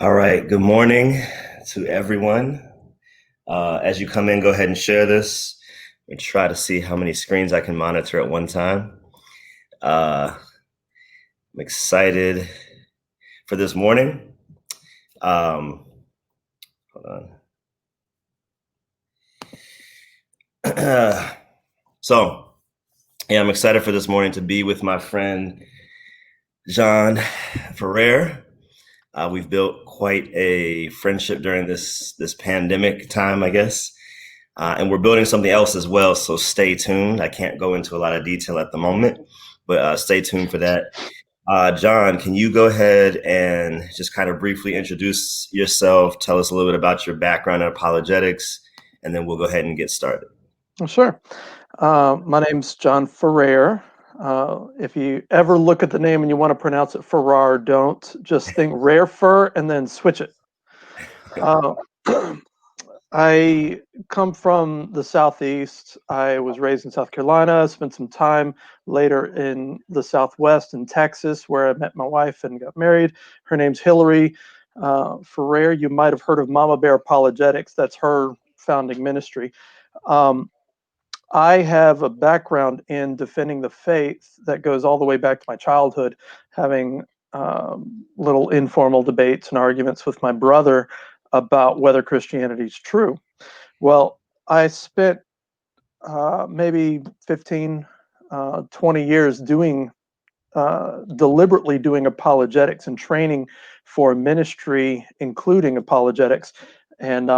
All right. Good morning to everyone. As you come in, go ahead and share this and try to see how many screens I can monitor at one time. I'm excited for this morning. Hold on. I'm excited for this morning to be with my friend John Ferrer. We've built quite a friendship during this pandemic time, I guess. And we're building something else as well, so stay tuned. I can't go into a lot of detail at the moment, but stay tuned for that. John, can you go ahead and just kind of briefly introduce yourself, tell us a little bit about your background in apologetics, and then we'll go ahead and get started. Sure. My name's John Ferrer. If you ever look at the name and you want to pronounce it Ferrar, don't. Just think rare fur and then switch it. I come from the Southeast. I was raised in South Carolina, spent some time later in the Southwest in Texas, where I met my wife and got married. Her name's Hillary Ferrer. You might have heard of Mama Bear Apologetics. That's her founding ministry. I have a background in defending the faith that goes all the way back to my childhood, having little informal debates and arguments with my brother about whether Christianity is true. Well, I spent maybe 15, 20 years deliberately doing apologetics and training for ministry, including apologetics. And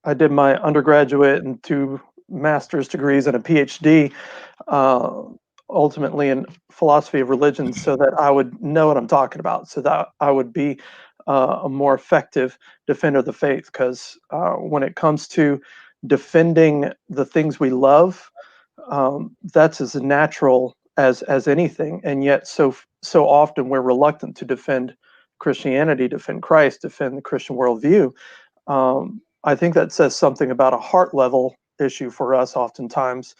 I did my undergraduate and 2 master's degrees and a PhD, ultimately in philosophy of religion, so that I would know what I'm talking about, so that I would be a more effective defender of the faith. Because when it comes to defending the things we love, that's as natural as anything, and yet so often we're reluctant to defend Christianity, defend Christ, defend the Christian worldview. I think that says something about a heart level issue for us oftentimes,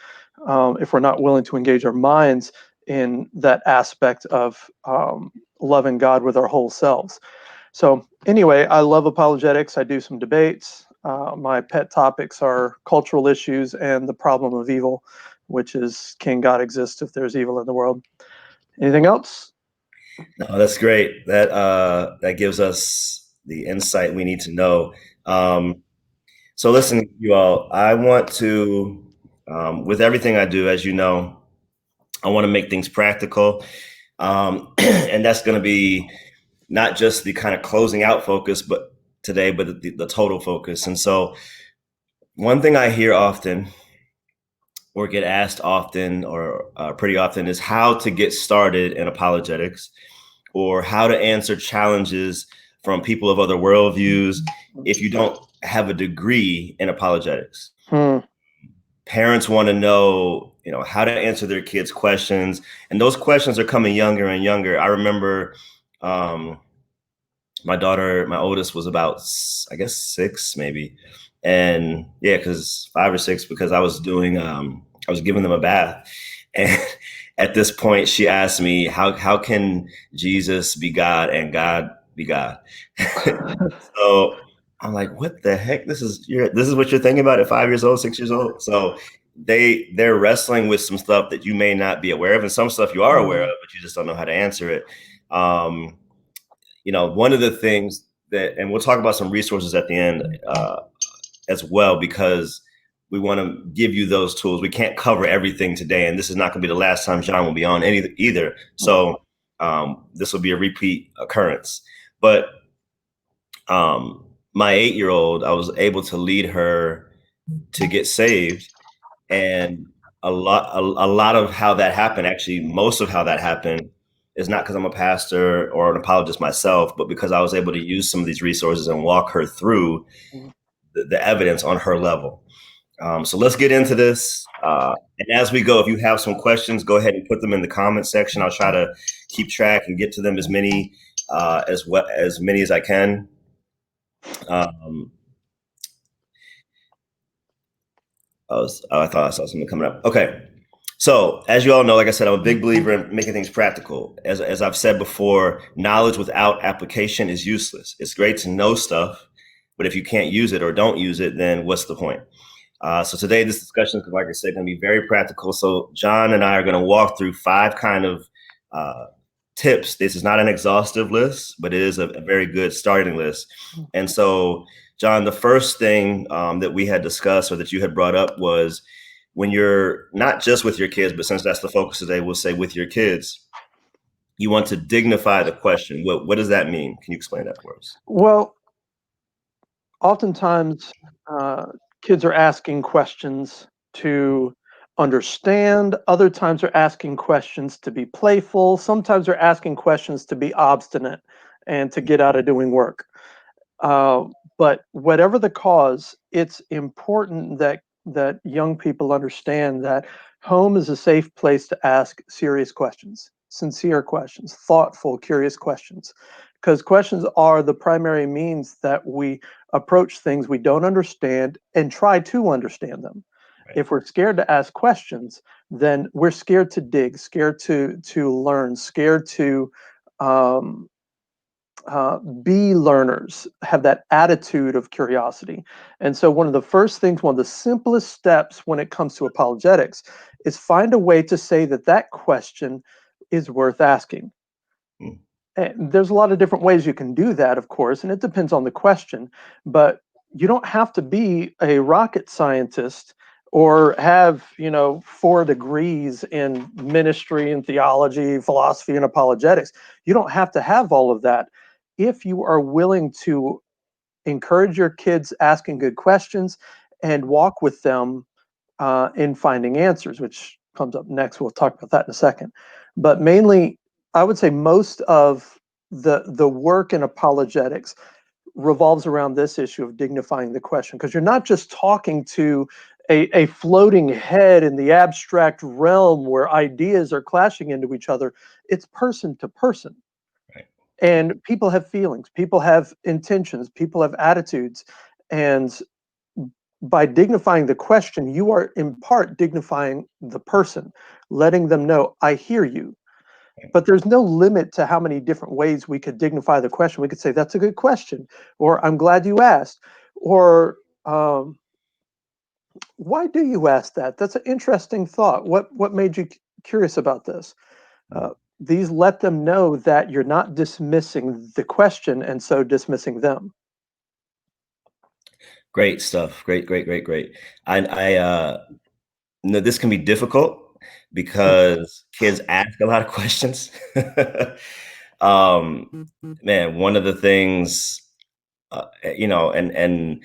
if we're not willing to engage our minds in that aspect of loving God with our whole selves. So anyway, I love apologetics. I do some debates. My pet topics are cultural issues and the problem of evil, which is, can God exist if there's evil in the world? Anything else? No, that's great. That gives us the insight we need to know. So listen, you all, I want to, with everything I do, as you know, I want to make things practical. And that's going to be not just the kind of closing out focus, but the total focus. And so one thing I hear often or get asked often or pretty often is how to get started in apologetics or how to answer challenges from people of other worldviews if you don't have a degree in apologetics. Parents want to know, how to answer their kids' questions, and those questions are coming younger and younger. I remember my daughter, my oldest, was about, I guess, 6 maybe, and yeah, because 5 or 6, because I was giving them a bath, and at this point, she asked me, how can Jesus be God and God be God? So I'm like, what the heck? This is what you're thinking about at 5 years old, 6 years old. So they're wrestling with some stuff that you may not be aware of, and some stuff you are aware of, but you just don't know how to answer it. One of the things that, and we'll talk about some resources at the end as well, because we want to give you those tools. We can't cover everything today, and this is not going to be the last time John will be on either. So this will be a repeat occurrence. But my 8-year-old, I was able to lead her to get saved, and a lot of how that happened, actually most of how that happened, is not because I'm a pastor or an apologist myself, but because I was able to use some of these resources and walk her through the evidence on her level. So let's get into this. And as we go, if you have some questions, go ahead and put them in the comment section. I'll try to keep track and get to them as many as I can. I thought I saw something coming up. Okay. So, as you all know, like I said, I'm a big believer in making things practical. As I've said before, knowledge without application is useless. It's great to know stuff, but if you can't use it or don't use it, then what's the point? So today, this discussion is, like I said, going to be very practical. So John and I are going to walk through 5 kind of uh, tips. This is not an exhaustive list, but it is a very good starting list. And so, John, the first thing that we had discussed or that you had brought up was when you're not just with your kids, but since that's the focus today, we'll say with your kids, you want to dignify the question. What does that mean? Can you explain that for us? Well, oftentimes kids are asking questions to understand. Other times they're asking questions to be playful. Sometimes they're asking questions to be obstinate and to get out of doing work. Uh, but whatever the cause, it's important that young people understand that home is a safe place to ask serious questions, sincere questions, thoughtful, curious questions, because questions are the primary means that we approach things we don't understand and try to understand them. Right. If we're scared to ask questions, then we're scared to dig, scared to learn, scared to um, be learners, have that attitude of curiosity. And so, one of the first things, one of the simplest steps when it comes to apologetics is find a way to say that that question is worth asking. Mm. And there's a lot of different ways you can do that, of course, and it depends on the question, but you don't have to be a rocket scientist or have, 4 degrees in ministry and theology, philosophy and apologetics. You don't have to have all of that if you are willing to encourage your kids asking good questions and walk with them in finding answers, which comes up next. We'll talk about that in a second. But mainly, I would say most of the work in apologetics revolves around this issue of dignifying the question, because you're not just talking to a floating head in the abstract realm where ideas are clashing into each other. It's person to person. Right. And people have feelings, people have intentions, people have attitudes. And by dignifying the question, you are in part dignifying the person, letting them know, I hear you. But there's no limit to how many different ways we could dignify the question. We could say, that's a good question, or I'm glad you asked, or why do you ask that? That's an interesting thought. What made you curious about this? Uh, these let them know that you're not dismissing the question and so dismissing them. Great stuff. Great, great, great, great. I know this can be difficult because kids ask a lot of questions. Man, one of the things, and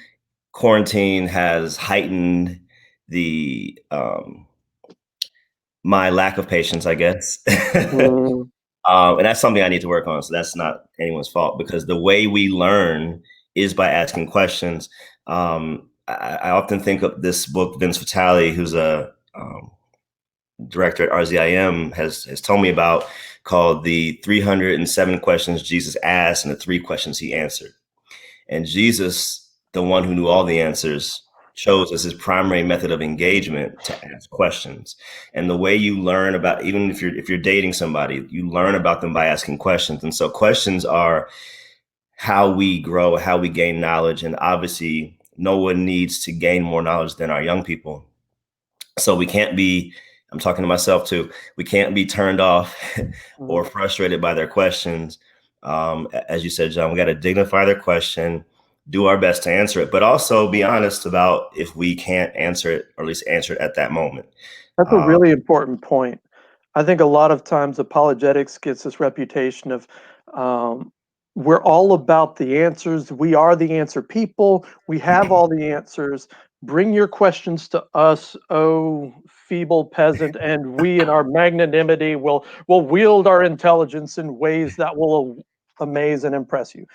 quarantine has heightened the my lack of patience, I guess. Mm, And that's something I need to work on. So that's not anyone's fault because the way we learn is by asking questions. I often think of this book, Vince Vitale, who's a director at RZIM, has told me about, called the 307 questions Jesus asked and the 3 questions he answered. And Jesus, the one who knew all the answers, chose as his primary method of engagement to ask questions. And the way you learn about, even if you're dating somebody, you learn about them by asking questions. And so questions are how we grow, how we gain knowledge. And obviously, no one needs to gain more knowledge than our young people. So we can't be, I'm talking to myself too, we can't be turned off mm. or frustrated by their questions. As you said, John, we got to dignify their question, do our best to answer it, but also be honest about if we can't answer it, or at least answer it at that moment. That's a Um, really important point. I think a lot of times apologetics gets this reputation of um, we're all about the answers. We are the answer people. We have all the answers. Bring your questions to us, oh feeble peasant, and we in our magnanimity will wield our intelligence in ways that will amaze and impress you.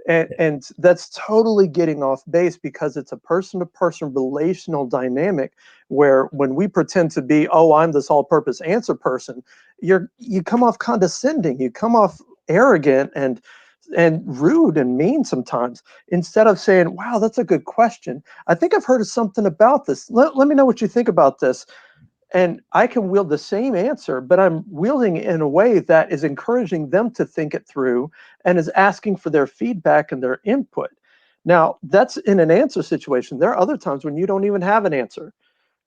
And that's totally getting off base because it's a person-to-person relational dynamic where when we pretend to be, oh, I'm this all-purpose answer person, you come off condescending, you come off arrogant and rude and mean sometimes, instead of saying, wow, that's a good question. I think I've heard of something about this. Let me know what you think about this. And I can wield the same answer, but I'm wielding it in a way that is encouraging them to think it through and is asking for their feedback and their input. Now, that's in an answer situation. There are other times when you don't even have an answer.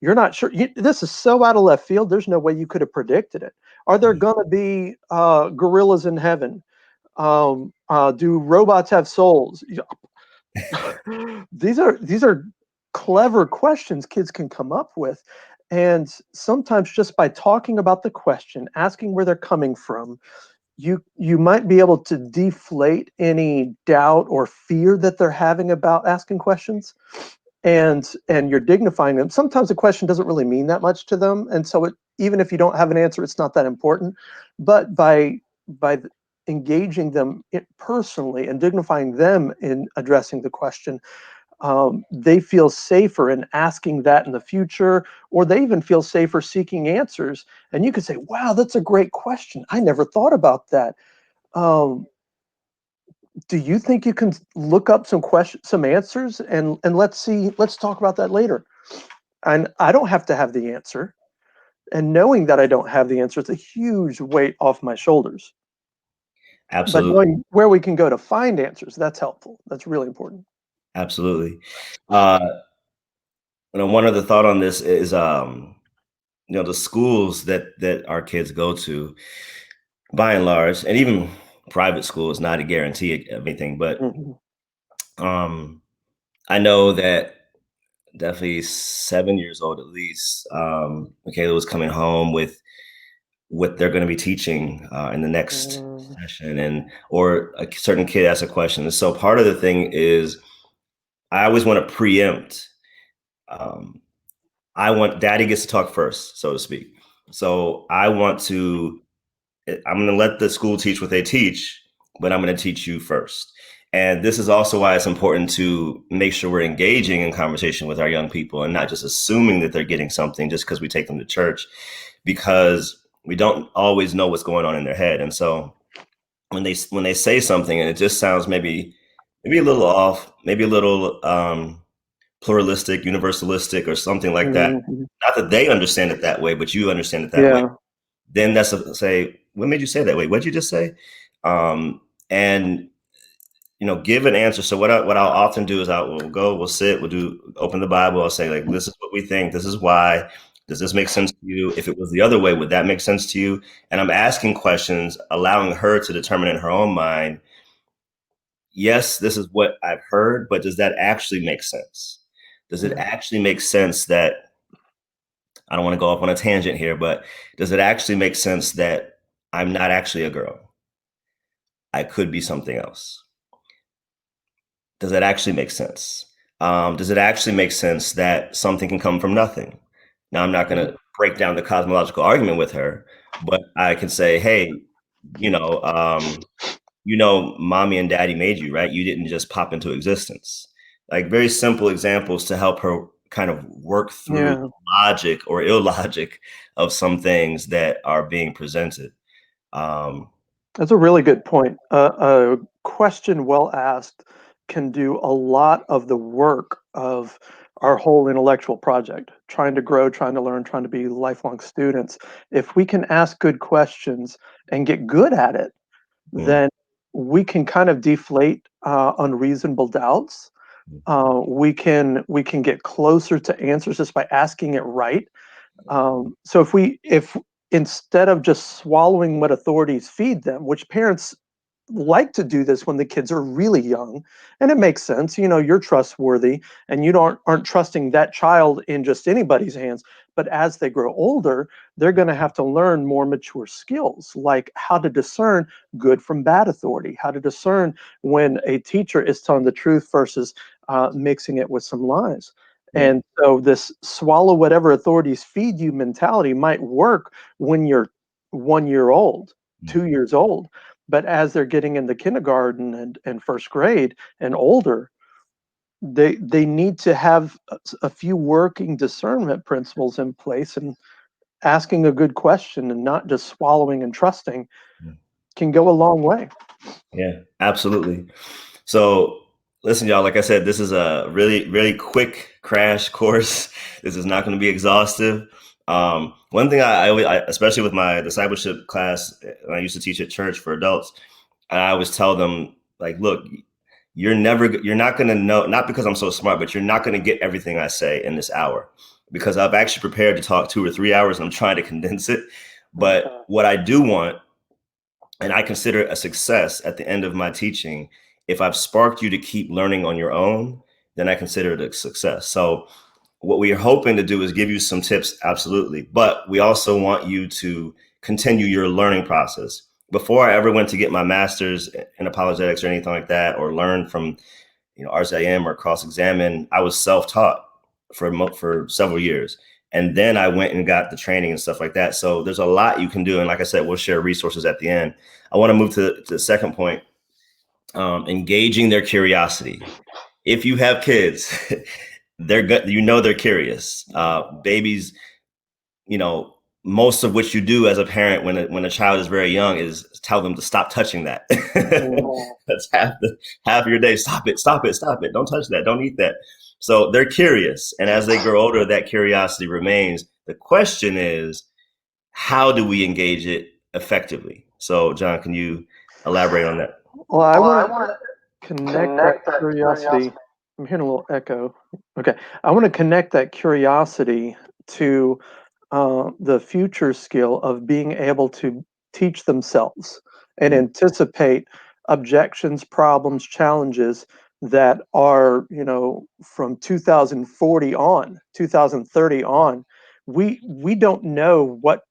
You're not sure. This is so out of left field. There's no way you could have predicted it. Are there going to be gorillas in heaven? Do robots have souls? These are clever questions kids can come up with, and sometimes just by talking about the question, asking where they're coming from, you might be able to deflate any doubt or fear that they're having about asking questions, and you're dignifying them. Sometimes a question doesn't really mean that much to them, and so even if you don't have an answer, it's not that important. But by engaging them personally and dignifying them in addressing the question, they feel safer in asking that in the future, or they even feel safer seeking answers. And you could say, wow, that's a great question. I never thought about that. Um, do you think you can look up some answers, and let's talk about that later. And I don't have to have the answer. And knowing that I don't have the answer is a huge weight off my shoulders. But Absolutely. knowing where we can go to find answers, that's helpful. That's really important. Absolutely. Uh, one other thought on this is, the schools that our kids go to, by and large, and even private schools, not a guarantee of anything, but Mhm. um, I know that definitely 7 years old at least, Michaela was coming home with what they're going to be teaching in the next Mm, session, and or a certain kid asks a question. And so part of the thing is I always want to preempt. Um, I want daddy gets to talk first, so to speak. So I'm going to let the school teach what they teach, but I'm going to teach you first. And this is also why it's important to make sure we're engaging in conversation with our young people and not just assuming that they're getting something just because we take them to church, because we don't always know what's going on in their head. And so when they say something and it just sounds maybe a little off, maybe a little pluralistic, universalistic, or something like that. mhm. Not that they understand it that way, but you understand it that way. Yeah. Then that's say, what made you say that way? What'd you just say? And give an answer. So what I'll often do is we'll sit, open the Bible. I'll say, like, this is what we think. This is why. Does this make sense to you? If it was the other way, would that make sense to you? And I'm asking questions, allowing her to determine in her own mind, yes, this is what I've heard, but does that actually make sense? Does it Yeah. actually make sense that I don't want to go off on a tangent here, but does it actually make sense that I'm not actually a girl? I could be something else. Does that actually make sense? Does it actually make sense that something can come from nothing? Now, I'm not going Mhm. to break down the cosmological argument with her, but I can say, hey, you know, um, mommy and daddy made you, right? You didn't just pop into existence. Like, very simple examples to help her kind of work through Yeah. logic or illogic of some things that are being presented. Um, That's a really good point. A question well asked can do a lot of the work of our whole intellectual project, trying to grow, trying to learn, trying to be lifelong students. If we can ask good questions and get good at it, mm, then we can kind of deflate unreasonable doubts. We can get closer to answers just by asking it right. So if instead of just swallowing what authorities feed them, which parents like to do this when the kids are really young, and it makes sense. You're trustworthy, and you don't aren't trusting that child in just anybody's hands. But as they grow older, they're going to have to learn more mature skills, like how to discern good from bad authority, how to discern when a teacher is telling the truth versus mixing it with some lies. yeah, And so this swallow whatever authorities feed you mentality might work when you're 1 year old, mm, 2 years old. But as they're getting into kindergarten and first grade and older, they need to have a few working discernment principles in place, and asking a good question and not just swallowing and trusting mm. can go a long way. Yeah, absolutely. So, listen, y'all, like I said, this is a really, really quick crash course. This is not going to be exhaustive. One thing I always, especially with my discipleship class, and I used to teach at church for adults, I always tell them, like, look, you're not going to know, not because I'm so smart, but you're not going to get everything I say in this hour, because I've actually prepared to talk 2 or 3 hours and I'm trying to condense it. But what I do want, and I consider it a success at the end of my teaching, if I've sparked you to keep learning on your own, then I consider it a success. So what we are hoping to do is give you some tips, absolutely, but we also want you to continue your learning process. Before I ever went to get my master's in apologetics or anything like that, or learn from RCIM or cross examine, I was self-taught for several years. And then I went and got the training and stuff like that. So there's a lot you can do. And like I said, we'll share resources at the end. I want to move to the second point, engaging their curiosity. If you have kids, they're good. They're curious. Babies, most of what you do as a parent when a child is very young is tell them to stop touching that. That's half of your day. Stop it, stop it, stop it. Don't touch that. Don't eat that. So they're curious. And as they grow older, that curiosity remains. The question is, how do we engage it effectively? So, John, can you elaborate on that? Well, I want to connect that curiosity. I'm hearing a little echo. Okay. I want to connect that curiosity to the future skill of being able to teach themselves and anticipate objections, problems, challenges that are, from 2040 on, 2030 on. We don't know what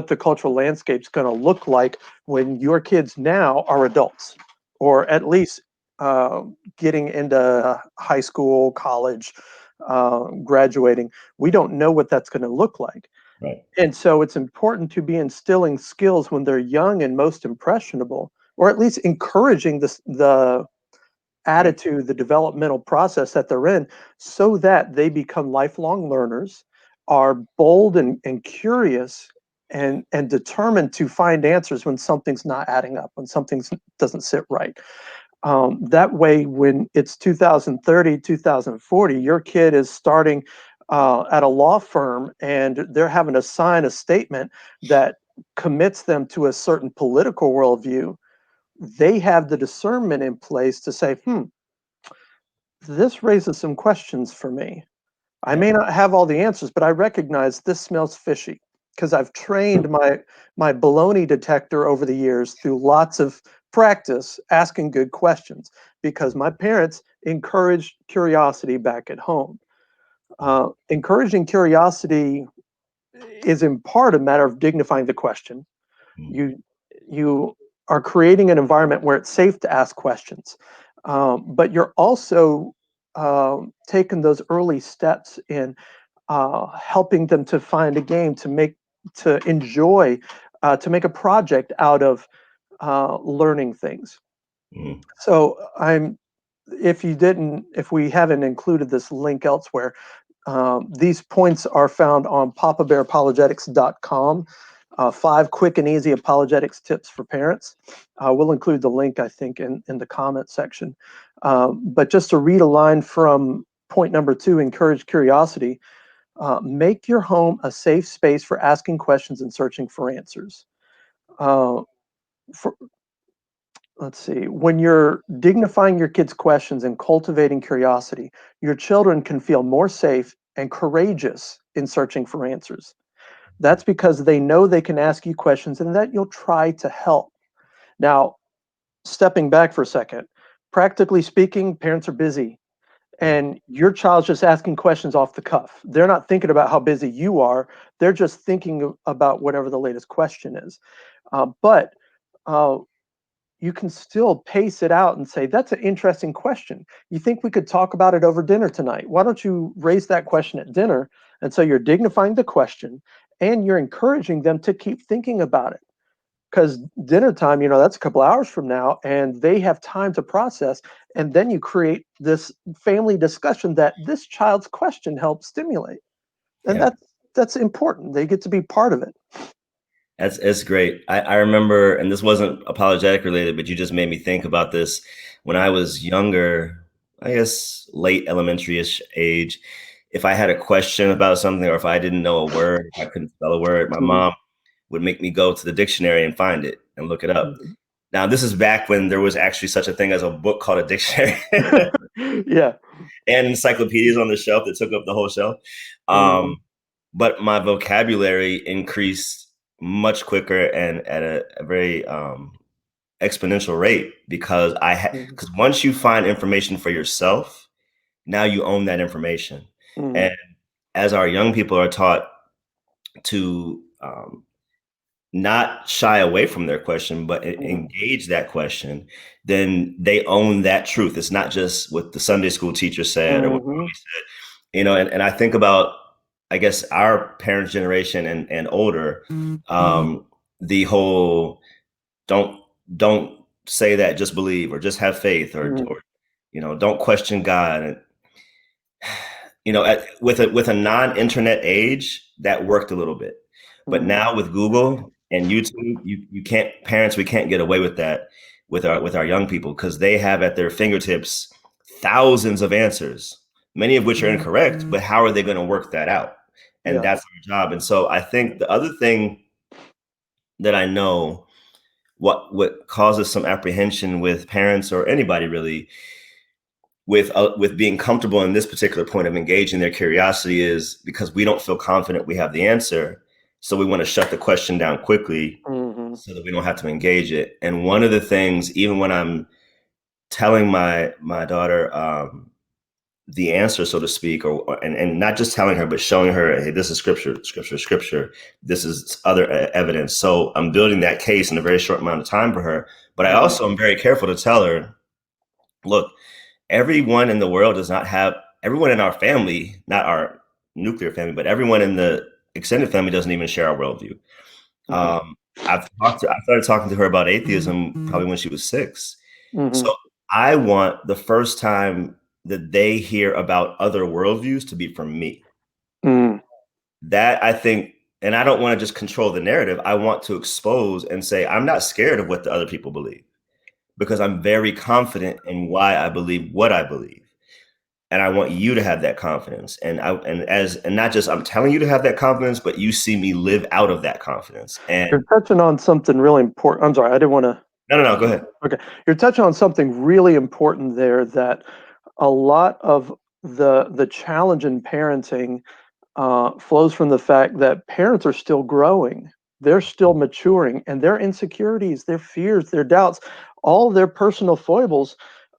the cultural landscape's going to look like when your kids now are adults, or at least getting into high school, college, graduating. We don't know what that's going to look like. Right. And so it's important to be instilling skills when they're young and most impressionable, or at least encouraging the attitude, the developmental process that they're in, so that they become lifelong learners, are bold and curious and determined to find answers when something's not adding up, when something doesn't sit right. That way, when it's 2030, 2040, your kid is starting at a law firm and they're having to sign a statement that commits them to a certain political worldview. They have the discernment in place to say, this raises some questions for me. I may not have all the answers, but I recognize this smells fishy because I've trained my baloney detector over the years through lots of practice asking good questions, because my parents encouraged curiosity back at home. Encouraging curiosity is in part a matter of dignifying the question. You you are creating an environment where it's safe to ask questions, but you're also taking those early steps in helping them to find a game to enjoy, to make a project out of learning things. Mm-hmm. So if we haven't included this link elsewhere, these points are found on papabearapologetics.com. 5 quick and easy apologetics tips for parents. We'll include the link, I think, in the comment section. But just to read a line from point number 2, encourage curiosity. Make your home a safe space for asking questions and searching for answers. Uh, let's see. When you're dignifying your kids' questions and cultivating curiosity, your children can feel more safe and courageous in searching for answers. That's because they know they can ask you questions and that you'll try to help. Now, stepping back for a second, practically speaking, parents are busy and your child's just asking questions off the cuff. They're not thinking about how busy you are. They're just thinking about whatever the latest question is. But you can still pace it out and say, that's an interesting question. You think we could talk about it over dinner tonight? Why don't you raise that question at dinner? And so you're dignifying the question and you're encouraging them to keep thinking about it. Because dinner time, that's a couple hours from now, and they have time to process. And then you create this family discussion that this child's question helps stimulate. And Yeah. that's important. They get to be part of it. It's great. I remember, and this wasn't apologetic related, but you just made me think about this when I was younger, I guess late elementary-ish age. if I had a question about something, or if I didn't know a word, if I couldn't spell a word, my Mhm. mom would make me go to the dictionary and find it and look it up. Mhm. Now, this is back when there was actually such a thing as a book called a dictionary Yeah. and encyclopedias on the shelf that took up the whole shelf. Mhm. But my vocabulary increased much quicker and at a very exponential rate because Mhm. because once you find information for yourself, now you own that information. Mhm. And as our young people are taught to not shy away from their question, but Mhm. engage that question, then they own that truth. It's not just what the Sunday school teacher said or what Mhm. mommy said, and I think about, I guess, our parents' generation and older, the whole don't don't say that, just believe, or just have faith, Mhm. or don't question God. And with a non-internet age, that worked a little bit. But Mhm. now with Google and YouTube, you can't parents we can't get away with that with our young people because they have at their fingertips thousands of answers, many of which are incorrect, but how are they going to work that out? And Yeah. that's our job. And so I think the other thing that I know what causes some apprehension with parents or anybody really with being comfortable in this particular point of engaging their curiosity is because we don't feel confident we have the answer. So we want to shut the question down quickly Mhm. so that we don't have to engage it. And one of the things, even when I'm telling my daughter the answer, so to speak, and not just telling her, but showing her, hey, this is scripture, scripture, scripture. This is other evidence. So I'm building that case in a very short amount of time for her. But I Mhm. also am very careful to tell her, look, everyone in the world does not have everyone in our family, not our nuclear family, but everyone in the extended family doesn't even share our worldview. Mhm. I started talking to her about atheism probably when she was 6. So Mhm. I want the first time that they hear about other worldviews to be from me. Mhm. That I think, and I don't want to just control the narrative. I want to expose and say, I'm not scared of what the other people believe because I'm very confident in why I believe what I believe. And I want you to have that confidence. And not just I'm telling you to have that confidence, but you see me live out of that confidence. You're And touching on something really important. I'm sorry, I didn't wanna. no, no, no, go ahead. Okay. You're touching on something really important there, that a lot of the challenge in parenting flows from the fact that parents are still growing. They're still maturing, and their insecurities, their fears, their doubts, all their personal foibles,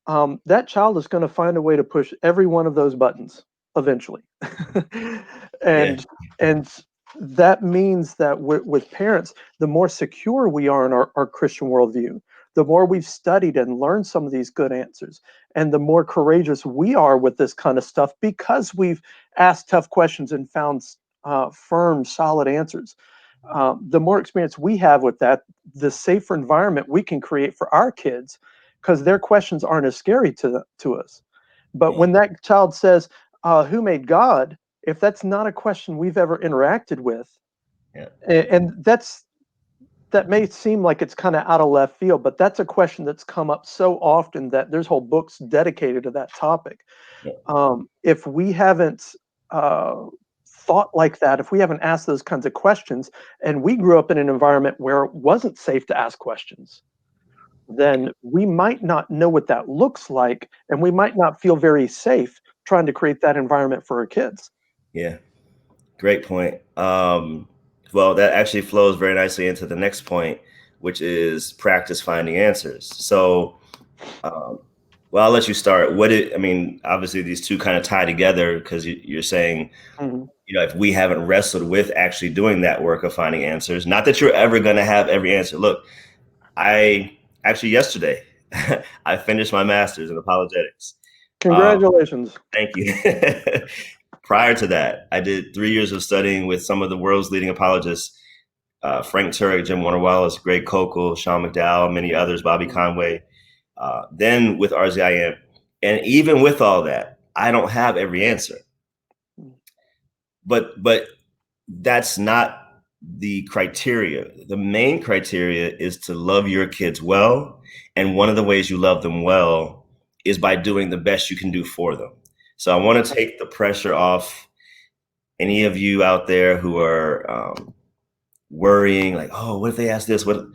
that child is going to find a way to push every one of those buttons eventually. Yeah, and that means that with parents, the more secure we are in our Christian worldview, the more we've studied and learned some of these good answers, and the more courageous we are with this kind of stuff because we've asked tough questions and found firm, solid answers. The more experience we have with that, the safer environment we can create for our kids because their questions aren't as scary to us. But yeah, when that child says, "Who made God?" If that's not a question we've ever interacted with, yeah, and that may seem like it's kind of out of left field, but that's a question that's come up so often that there's whole books dedicated to that topic. yeah, If we haven't uh, thought like that, if we haven't asked those kinds of questions, and we grew up in an environment where it wasn't safe to ask questions, then we might not know what that looks like, and we might not feel very safe trying to create that environment for our kids. yeah. Great point. Well, that actually flows very nicely into the next point, which is practice finding answers. So, um, well, I'll let you start. I mean, obviously these two kind of tie together because you're saying, Mhm. if we haven't wrestled with actually doing that work of finding answers, not that you're ever going to have every answer. Look, I actually yesterday I finished my master's in apologetics. Um, Congratulations. thank you. Prior to that, I did 3 years of studying with some of the world's leading apologists: Frank Turek, Jim Warner Wallace, Greg Kokel, Sean McDowell, many others, Bobby Mhm. Conway. Then with RZIM, and even with all that, I don't have every answer. But that's not the criteria. The main criteria is to love your kids well, and one of the ways you love them well is by doing the best you can do for them. So I want to take the pressure off any of you out there who are worrying, like, oh, what if they ask this? What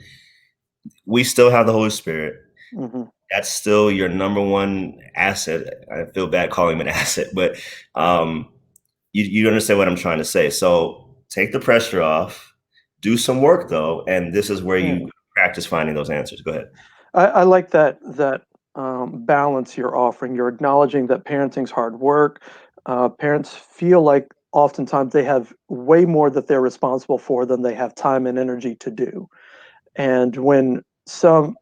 we still have the Holy Spirit. Hmm. That's still your number one asset. I feel bad calling him an asset, but um, you understand what I'm trying to say. So take the pressure off, do some work though, and this is where Yeah. you practice finding those answers. Go ahead. I like that balance you're offering. You're acknowledging that parenting's hard work. Parents feel like oftentimes they have way more that they're responsible for than they have time and energy to do. And when some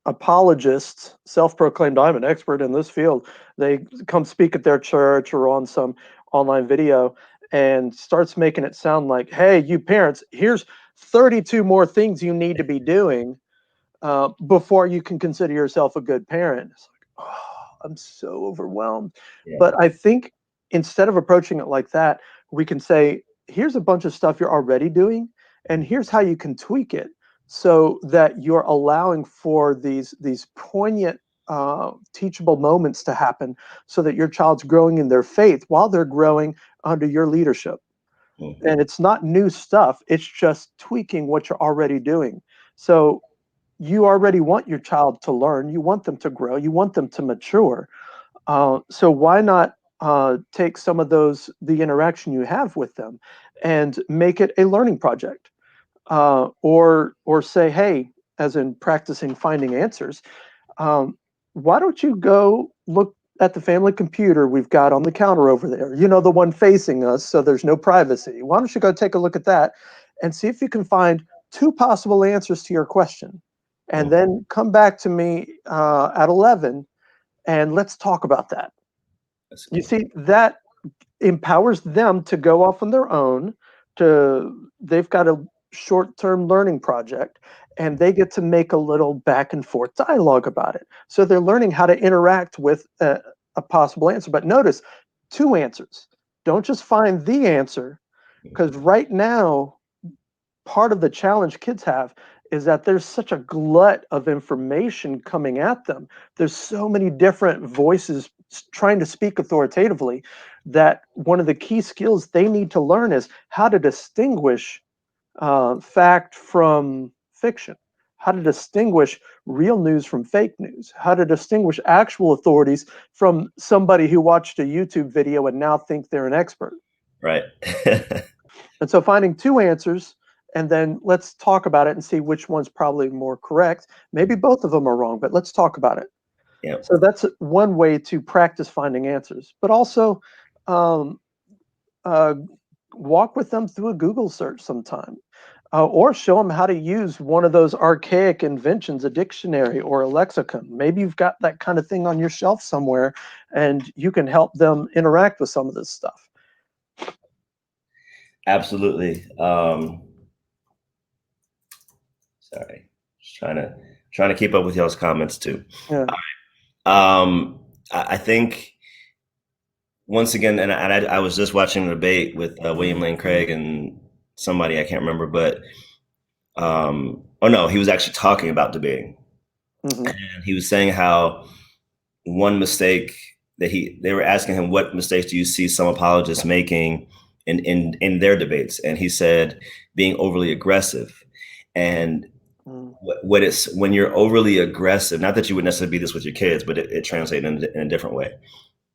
apologists, self-proclaimed, I'm an expert in this field, they come speak at their church or on some online video and starts making it sound like, hey, you parents, here's 32 more things you need to be doing before you can consider yourself a good parent. It's like, oh, I'm so overwhelmed. Yeah. But I think instead of approaching it like that, we can say, here's a bunch of stuff you're already doing, and here's how you can tweak it so that you're allowing for these poignant teachable moments to happen so that your child's growing in their faith while they're growing under your leadership. Mhm. And it's not new stuff, it's just tweaking what you're already doing. So you already want your child to learn, you want them to grow, you want them to mature. So why not take some of the interaction you have with them, and make it a learning project, or say, hey, as in practicing finding answers, why don't you go look at the family computer we've got on the counter over there? You know, the one facing us, so there's no privacy. Why don't you go take a look at that and see if you can find two possible answers to your question? And Mhm. then come back to me at 11 and let's talk about that. That's You good. see, that empowers them to go off on their own. They've got a short-term learning project, and they get to make a little back and forth dialogue about it. So they're learning how to interact with a possible answer. But notice, two answers. Don't just find the answer, because right now part of the challenge kids have is that there's such a glut of information coming at them. There's so many different voices trying to speak authoritatively, that one of the key skills they need to learn is how to distinguish fact from fiction, how to distinguish real news from fake news, how to distinguish actual authorities from somebody who watched a YouTube video and now think they're an expert. Right. And so finding two answers, and then let's talk about it and see which one's probably more correct. Maybe both of them are wrong, but let's talk about it. Yeah. So that's one way to practice finding answers, but also um, uh, walk with them through a Google search sometime, or show them how to use one of those archaic inventions, a dictionary or a lexicon. Maybe you've got that kind of thing on your shelf somewhere, and you can help them interact with some of this stuff. Absolutely. Sorry. Just trying to keep up with y'all's comments too. Yeah. I think once again, I was just watching a debate with William Lane Craig and somebody I can't remember, but oh no, he was actually talking about debating, Hmm. and he was saying how one mistake that they were asking him, what mistakes do you see some apologists making in their debates, and he said being overly aggressive. And what it's when you're overly aggressive, not that you would necessarily be this with your kids, but it translates in a different way.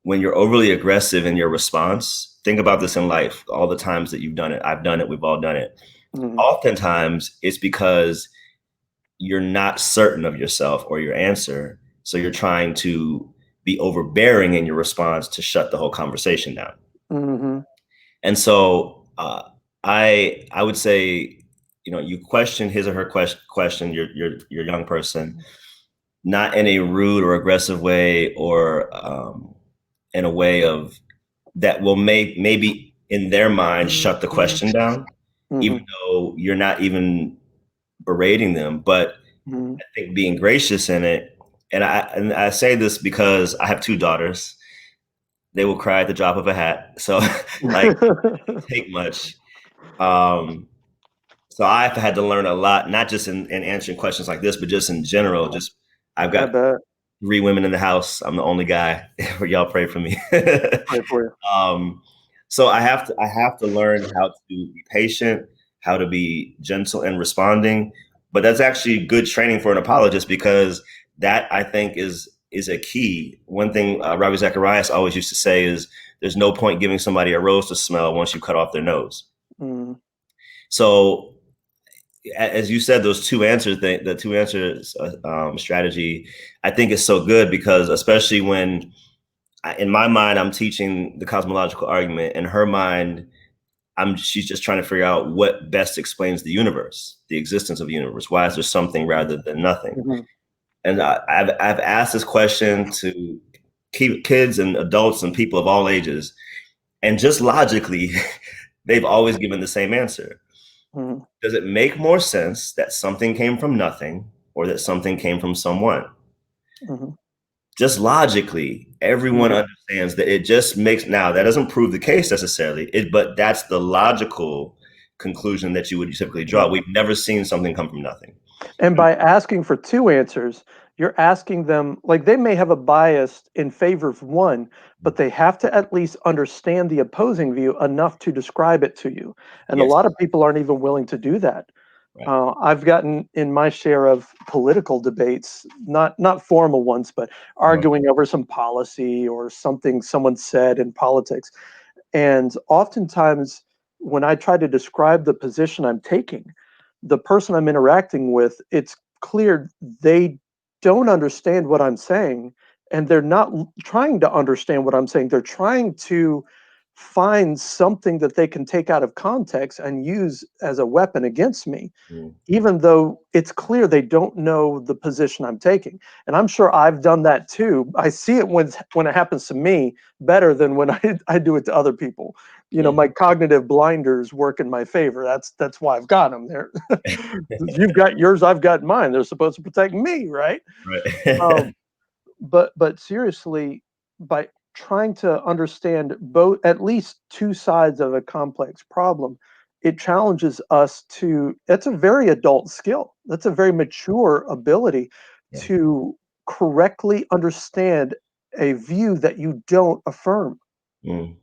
When you're overly aggressive in your response, think about this in life, all the times that you've done it. I've done it. We've all done it. Hmm. Oftentimes it's because you're not certain of yourself or your answer. So you're trying to be overbearing in your response to shut the whole conversation down. Hmm. And so I would say, you question his or her question your young person, not in a rude or aggressive way, or in a way of that will maybe in their mind shut the question down, even Hmm. though you're not even berating them. But Hmm. I think being gracious in it, and I say this because I have two daughters. They will cry at the drop of a hat. So like take much. Um, so I've had to learn a lot, not just in answering questions like this, but just in general. Just I've I got bet. three women in the house. I'm the only guy. Y'all pray for me. Pray for you. um, So I have to learn how to be patient, how to be gentle in responding. But that's actually good training for an apologist because that I think is a key. One thing Ravi Zacharias always used to say is there's no point giving somebody a rose to smell once you cut off their nose. Mm, So as you said, those two answers, the two answers strategy, I think is so good because especially when in my mind I'm teaching the cosmological argument, in her mind she's just trying to figure out what best explains the universe, the existence of the universe. Why is there something rather than nothing? mhm, And I've asked this question to keep kids and adults and people of all ages, and just logically, they've always given the same answer. mhm, Does it make more sense that something came from nothing or that something came from someone? mhm, Just logically, everyone mhm. understands that it just makes now that doesn't prove the case necessarily, but that's the logical conclusion that you would typically draw. Right. We've never seen something come from nothing. And by asking for two answers, you're asking them, like they may have a bias in favor of one, but they have to at least understand the opposing view enough to describe it to you. And a Yes, lot of people aren't even willing to do that. right. I've gotten in my share of political debates, not formal ones, but Uh-huh. arguing over some policy or something someone said in politics. And oftentimes, when I try to describe the position I'm taking, the person I'm interacting with, it's clear they don't understand what I'm saying, and they're not trying to understand what I'm saying. They're trying to find something that they can take out of context and use as a weapon against me, Mm. even though it's clear they don't know the position I'm taking. And I'm sure I've done that too. I see it when it happens to me better than when I do it to other people. You know, Yeah. my cognitive blinders work in my favor. That's why I've got them there. You've got yours, I've got mine. They're supposed to protect me, right? Right. Um, but seriously, by trying to understand both at least two sides of a complex problem, it challenges us to that's a very adult skill. That's a very mature ability Yeah. to correctly understand a view that you don't affirm. Mm.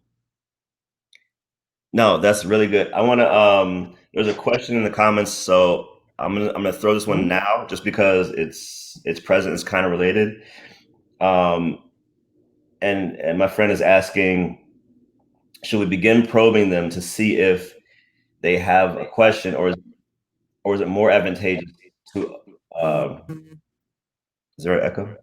No, that's really good. I want to there's a question in the comments, so I'm gonna throw this one Mhm. now just because it's present, it's kind of related. Um and my friend is asking, should we begin probing them to see if they have a question, or is it more advantageous to is there an echo?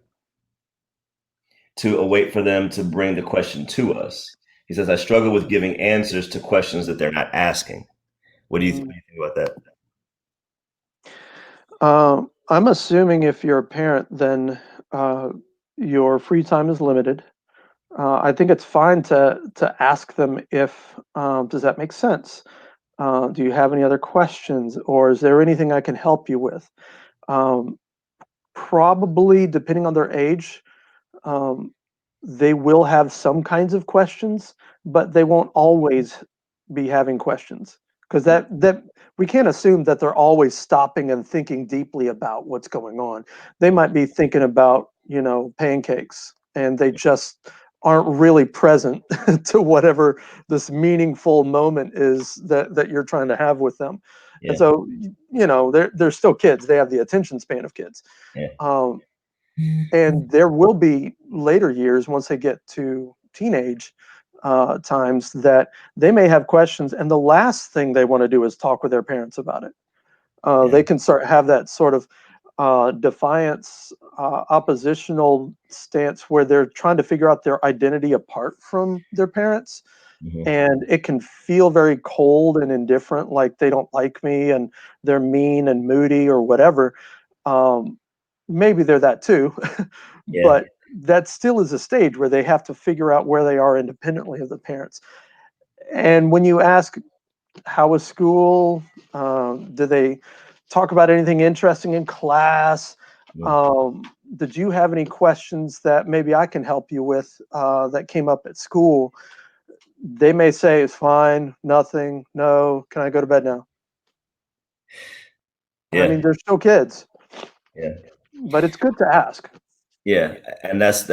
To await for them to bring the question to us. He says, I struggle with giving answers to questions that they're not asking. What do you think about that? I'm assuming if you're a parent, then uh, your free time is limited. I think it's fine to ask them if does that make sense? Do you have any other questions, or is there anything I can help you with? Um, Probably, depending on their age, um, they will have some kinds of questions, but they won't always be having questions because that we can't assume that they're always stopping and thinking deeply about what's going on. They might be thinking about, pancakes, and they just aren't really present to whatever this meaningful moment is that you're trying to have with them. And Yeah, so, they're still kids. They have the attention span of kids. yeah, Um, and there will be later years once they get to teenage times that they may have questions, and the last thing they want to do is talk with their parents about it. yeah, They can start have that sort of defiance, oppositional stance where they're trying to figure out their identity apart from their parents, hmm, and it can feel very cold and indifferent, like they don't like me and they're mean and moody or whatever. um, Maybe they're that too, yeah, but that still is a stage where they have to figure out where they are independently of the parents. And when you ask, how was school? Do they talk about anything interesting in class? mm, Um, did you have any questions that maybe I can help you with that came up at school? They may say it's fine, nothing, no, can I go to bed now? I yeah, mean, they're still kids, yeah, but it's good to ask. yeah. And that's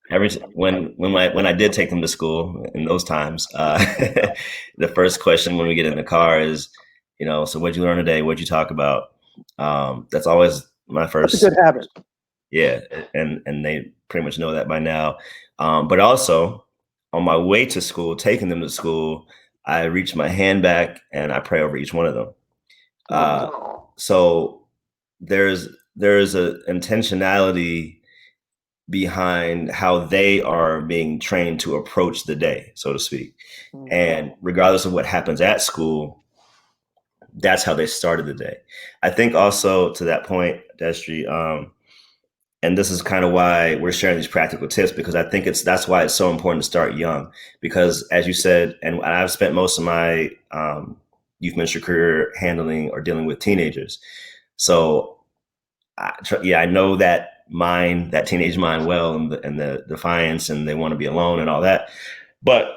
When I did take them to school in those times, the first question when we get in the car is, so what'd you learn today? What'd you talk about? That's always my That's a good first. habit. Yeah, and they pretty much know that by now. But also, on my way to school, taking them to school, I reach my hand back and I pray over each one of them. Uh, so there's a intentionality behind how they are being trained to approach the day, so to speak. And regardless of what happens at school, that's how they started the day. I think also to that point, Destry, and this is kind of why we're sharing these practical tips, because I think that's why it's so important to start young. Because as you said, and I've spent most of my youth ministry career handling or dealing with teenagers. So I know that teenage mind well, and the defiance, and they want to be alone and all that. But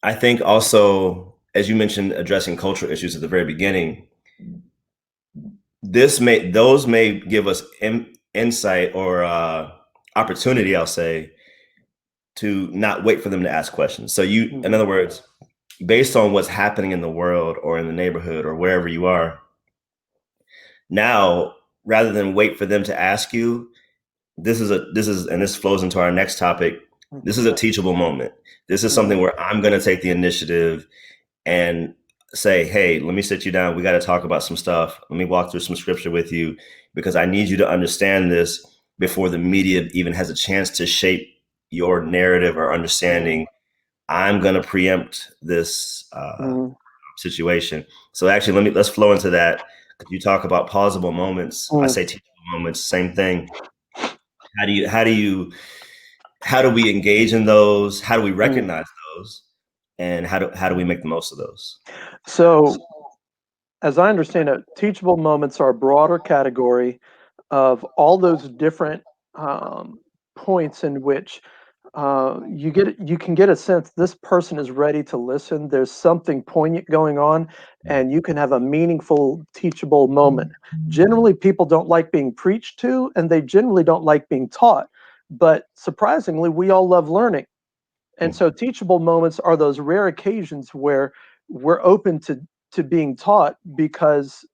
I think also, as you mentioned, addressing cultural issues at the very beginning, those may give us insight or opportunity, I'll say, to not wait for them to ask questions. So in other words, based on what's happening in the world or in the neighborhood or wherever you are now, rather than wait for them to ask you, and this flows into our next topic. This is a teachable moment. This is something where I'm going to take the initiative and say, hey, let me sit you down. We got to talk about some stuff. Let me walk through some scripture with you, because I need you to understand this before the media even has a chance to shape your narrative or understanding. I'm going to preempt this situation. So actually, let's flow into that. You talk about pausable moments. I say teachable moments, same thing. How do we engage in those? How do we recognize those? And how do we make the most of those? So, as I understand it, teachable moments are a broader category of all those different points in which you can get a sense this person is ready to listen. There's something poignant going on, and you can have a meaningful teachable moment. Generally, people don't like being preached to, and they generally don't like being taught. But surprisingly, we all love learning. And so teachable moments are those rare occasions where we're open to being taught because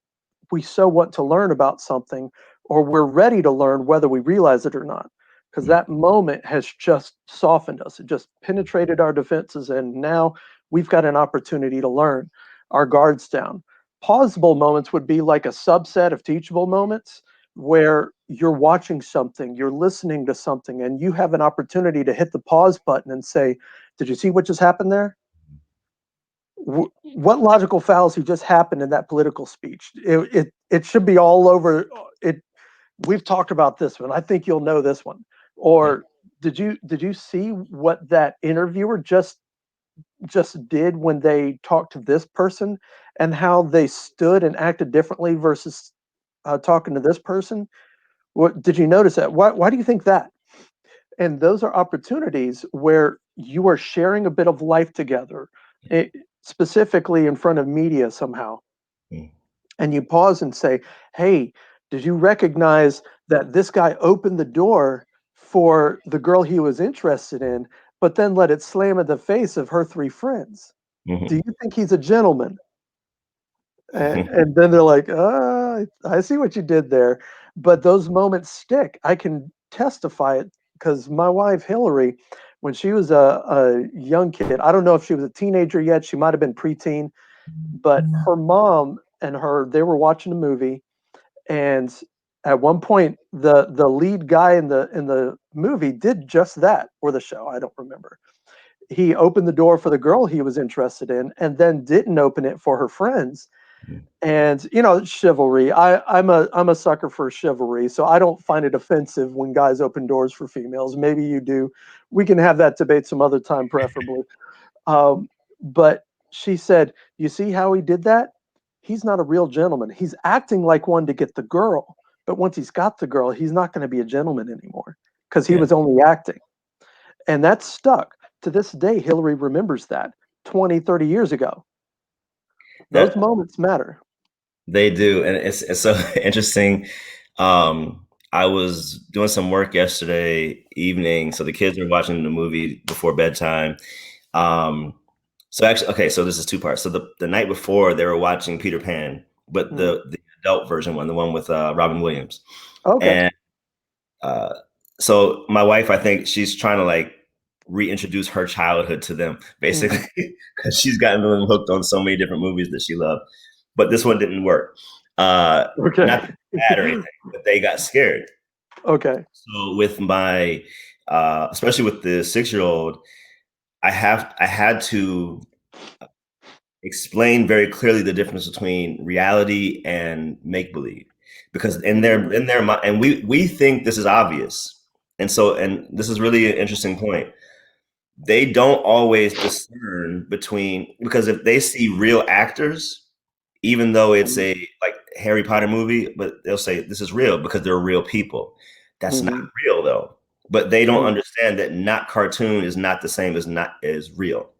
we so want to learn about something, or we're ready to learn whether we realize it or not. Because that moment has just softened us. It just penetrated our defenses, and now we've got an opportunity to learn. Our guards down. Pausable moments would be like a subset of teachable moments where you're watching something, you're listening to something, and you have an opportunity to hit the pause button and say, did you see what just happened there? What logical fallacy just happened in that political speech? It should be all over it. We've talked about this one. I think you'll know this one. Yeah. Or did you see what that interviewer just did when they talked to this person, and how they stood and acted differently versus talking to this person? What did you notice that? Why do you think that? And those are opportunities where you are sharing a bit of life together, eh, specifically in front of media somehow. Mm. And you pause and say, hey, did you recognize that this guy opened the door for the girl he was interested in, but then let it slam in the face of her three friends? Do Mhm. you think he's a gentleman? And then they're like, I see what you did there. But those moments stick. I can testify it because my wife, Hillary, when she was a young kid, I don't know if she was a teenager yet, she might have been preteen, but her mom and her, they were watching a movie. And at one point, the lead guy in the movie did just that, or the show, I don't remember. He opened the door for the girl he was interested in, and then didn't open it for her friends. And chivalry. I'm a sucker for chivalry, so I don't find it offensive when guys open doors for females. Maybe you do. We can have that debate some other time, preferably. But she said, "You see how he did that? He's not a real gentleman. He's acting like one to get the girl, but once he's got the girl, he's not going to be a gentleman anymore because he Yeah. was only acting." And that's stuck to this day. Hillary remembers that 20, 30 years ago. Those That moments matter. they do, and it's so interesting. I was doing some work yesterday evening, so the kids were watching the movie before bedtime. Um, so actually, okay, so this is two parts. So the night before they were watching Peter Pan, but Mm. the adult version one, the one with Robin Williams, Okay. and uh, so my wife, I think she's trying to like reintroduce her childhood to them, basically, Hmm. because she's gotten them hooked on so many different movies that she loved. But this one didn't work. Uh, Okay. Not bad or anything, but they got scared. Okay. So with my, especially with the 6 year old, I had to explain very clearly the difference between reality and make believe, because Mm. in their mind, and we think this is obvious, and so and this is really an interesting point. They don't always discern between, because if they see real actors, even though it's Mm. a like Harry Potter movie, but they'll say this is real because they're real people. That's not Hmm. real though. But they don't Mm. understand that not cartoon is not the same as not as real.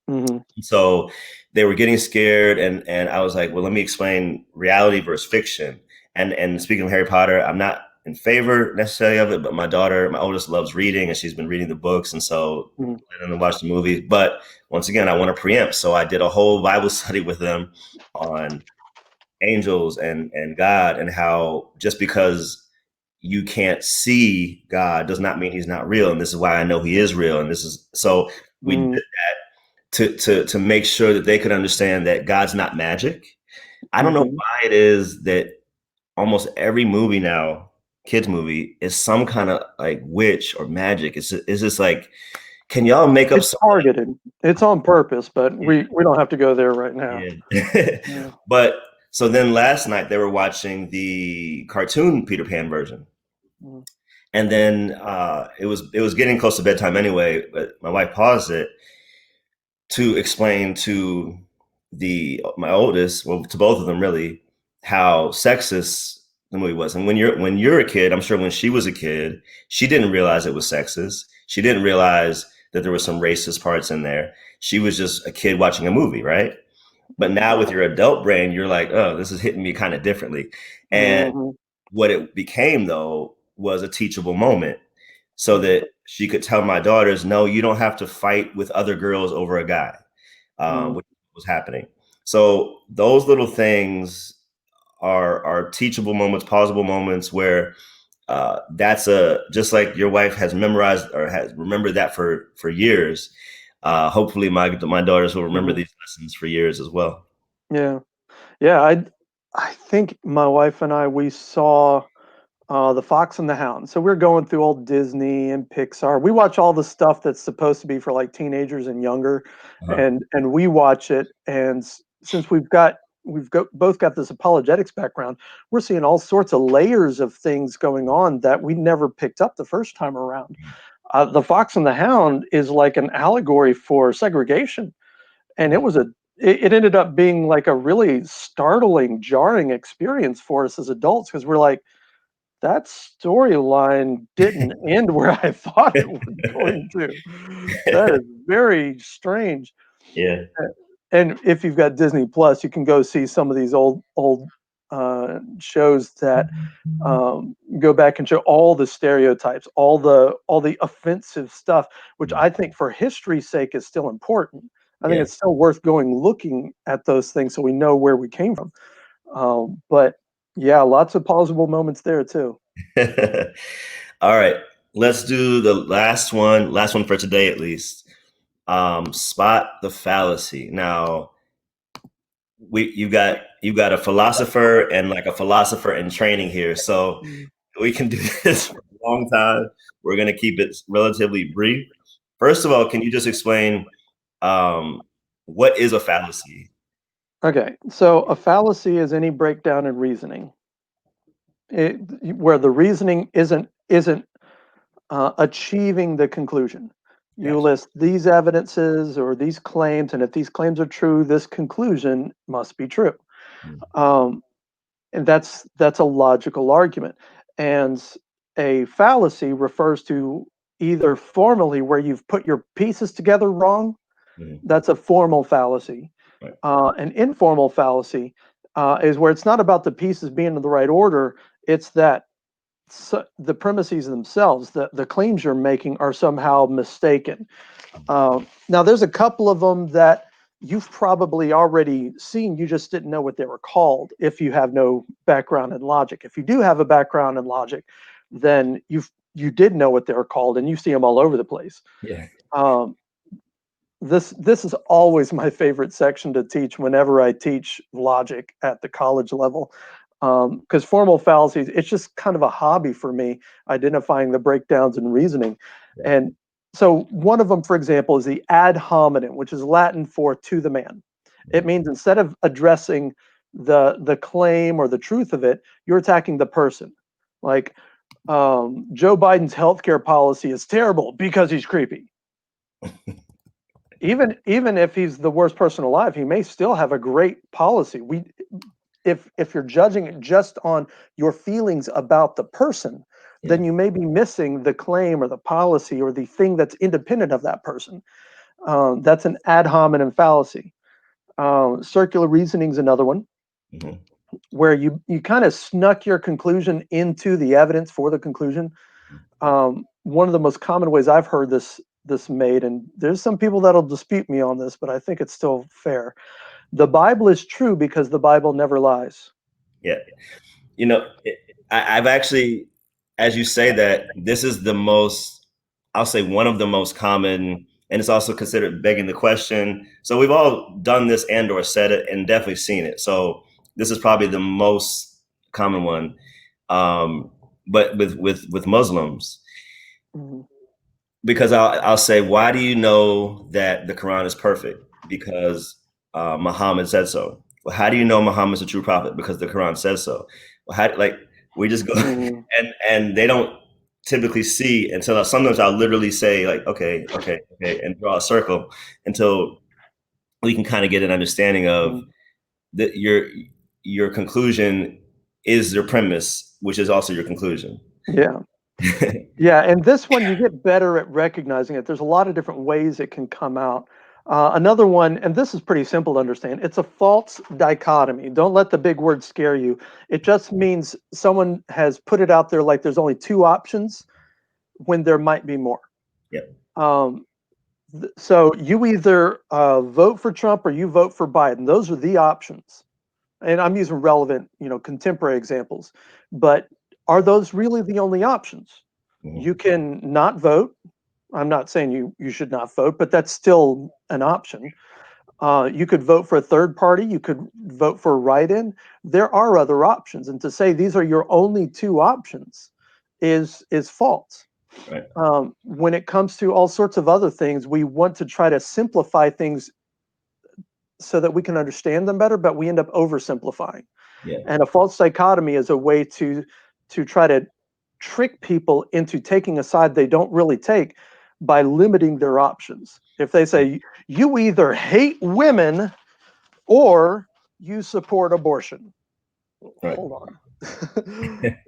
Hmm. So they were getting scared, and I was like, well, let me explain reality versus fiction. And speaking of Harry Potter, I'm not in favor necessarily of it, but my daughter, my oldest, loves reading, and she's been reading the books, and so Hmm. letting them watch the movie. But once again, I want to preempt, so I did a whole Bible study with them on angels and God, and how just because you can't see God does not mean he's not real. And this is why I know he is real. And this is so we did Hmm. to make sure that they could understand that God's not magic. I don't know Hmm. why it is that almost every movie now, kids movie, is some kind of like witch or magic. It's just like, can y'all make up It's some targeted. It's on purpose, but we don't have to go there right now. yeah. Yeah. But so then last night they were watching the cartoon Peter Pan version. Mm. And then it was getting close to bedtime anyway, but my wife paused it to explain to the my oldest, well, to both of them really, how sexist the movie was. And when you're a kid, I'm sure when she was a kid, she didn't realize it was sexist. She didn't realize that there was some racist parts in there. She was just a kid watching a movie, right? But now with your adult brain, you're like, oh, this is hitting me kind of differently. And Hmm. what it became though was a teachable moment, so Hmm. that she could tell my daughters, no, you don't have to fight with other girls over a guy, Hmm. which was happening. So those little things are teachable moments, pausable moments where that's a just like your wife has memorized or has remembered that for years. Hopefully, my daughters will remember Hmm. these lessons for years as well. Yeah. Yeah. I think my wife and I we saw The Fox and the Hound. So we're going through old Disney and Pixar. We watch all the stuff that's supposed to be for like teenagers and younger, Uh-huh. and we watch it. And since we've got both got this apologetics background, we're seeing all sorts of layers of things going on that we never picked up the first time around. The Fox and the Hound is like an allegory for segregation, and it ended up being like a really startling, jarring experience for us as adults because we're like that storyline didn't end where I thought it was going to. That is very strange. Yeah. And if you've got Disney Plus, you can go see some of these old shows that go back and show all the stereotypes, all the offensive stuff, which I think for history's sake is still important. I think Yeah. it's still worth going looking at those things so we know where we came from. But yeah, lots of plausible moments there too. All right. Let's do the last one for today at least. Spot the fallacy. Now, you got a philosopher and like a philosopher in training here. So Mm. we can do this for a long time. We're gonna keep it relatively brief. First of all, can you just explain what is a fallacy? Okay, so a fallacy is any breakdown in reasoning it, where the reasoning isn't achieving the conclusion. You Gotcha. list these evidences or these claims, and if these claims are true, this conclusion must be true. Mm, Um, and that's a logical argument. And a fallacy refers to either formally where you've put your pieces together wrong. mhm, That's a formal fallacy. right. An informal fallacy is where it's not about the pieces being in the right order. It's that the premises themselves, the claims you're making are somehow mistaken. Now, there's a couple of them that you've probably already seen. You just didn't know what they were called if you have no background in logic. If you do have a background in logic, then you did know what they were called, and you see them all over the place. Yeah. Um, this is always my favorite section to teach whenever I teach logic at the college level, because formal fallacies, it's just kind of a hobby for me, identifying the breakdowns in reasoning. Yeah. And so one of them, for example, is the ad hominem, which is Latin for to the man. It means instead of addressing the claim or the truth of it, you're attacking the person. Like, Joe Biden's healthcare policy is terrible because he's creepy. Even if he's the worst person alive, he may still have a great policy. If you're judging it just on your feelings about the person, Yeah. then you may be missing the claim or the policy or the thing that's independent of that person. That's an ad hominem fallacy. Circular reasoning is another one, Mhm. where you kind of snuck your conclusion into the evidence for the conclusion. One of the most common ways I've heard this made, and there's some people that'll dispute me on this, but I think it's still fair. The Bible is true because the Bible never lies. Yeah. You know, I've actually, as you say that, this is the most, I'll say one of the most common, and it's also considered begging the question. So we've all done this and or said it and definitely seen it. So this is probably the most common one. But with Muslims, Mhm. because I'll say, why do you know that the Quran is perfect? Because Muhammad said so. Well, how do you know Muhammad's a true prophet? Because the Quran says so. Well, how, like, we just go Mhm. and they don't typically see until sometimes I'll literally say like, okay, and draw a circle until we can kind of get an understanding of Mhm. that your conclusion is your premise, which is also your conclusion. Yeah. Yeah, and this one you get better at recognizing it. There's a lot of different ways it can come out. Another one, and this is pretty simple to understand, it's a false dichotomy. Don't let the big word scare you. It just means someone has put it out there like there's only two options when there might be more. Yep. Um, so you either vote for Trump or you vote for Biden. Those are the options. And I'm using relevant, contemporary examples. But are those really the only options? Mhm. You can not vote. I'm not saying you should not vote, but that's still an option. You could vote for a third party. You could vote for a write-in. There are other options, and to say these are your only two options is false. Right. When it comes to all sorts of other things, we want to try to simplify things so that we can understand them better, but we end up oversimplifying. Yeah. And a false dichotomy is a way to try to trick people into taking a side they don't really take by limiting their options. If they say you either hate women or you support abortion, Right. hold on.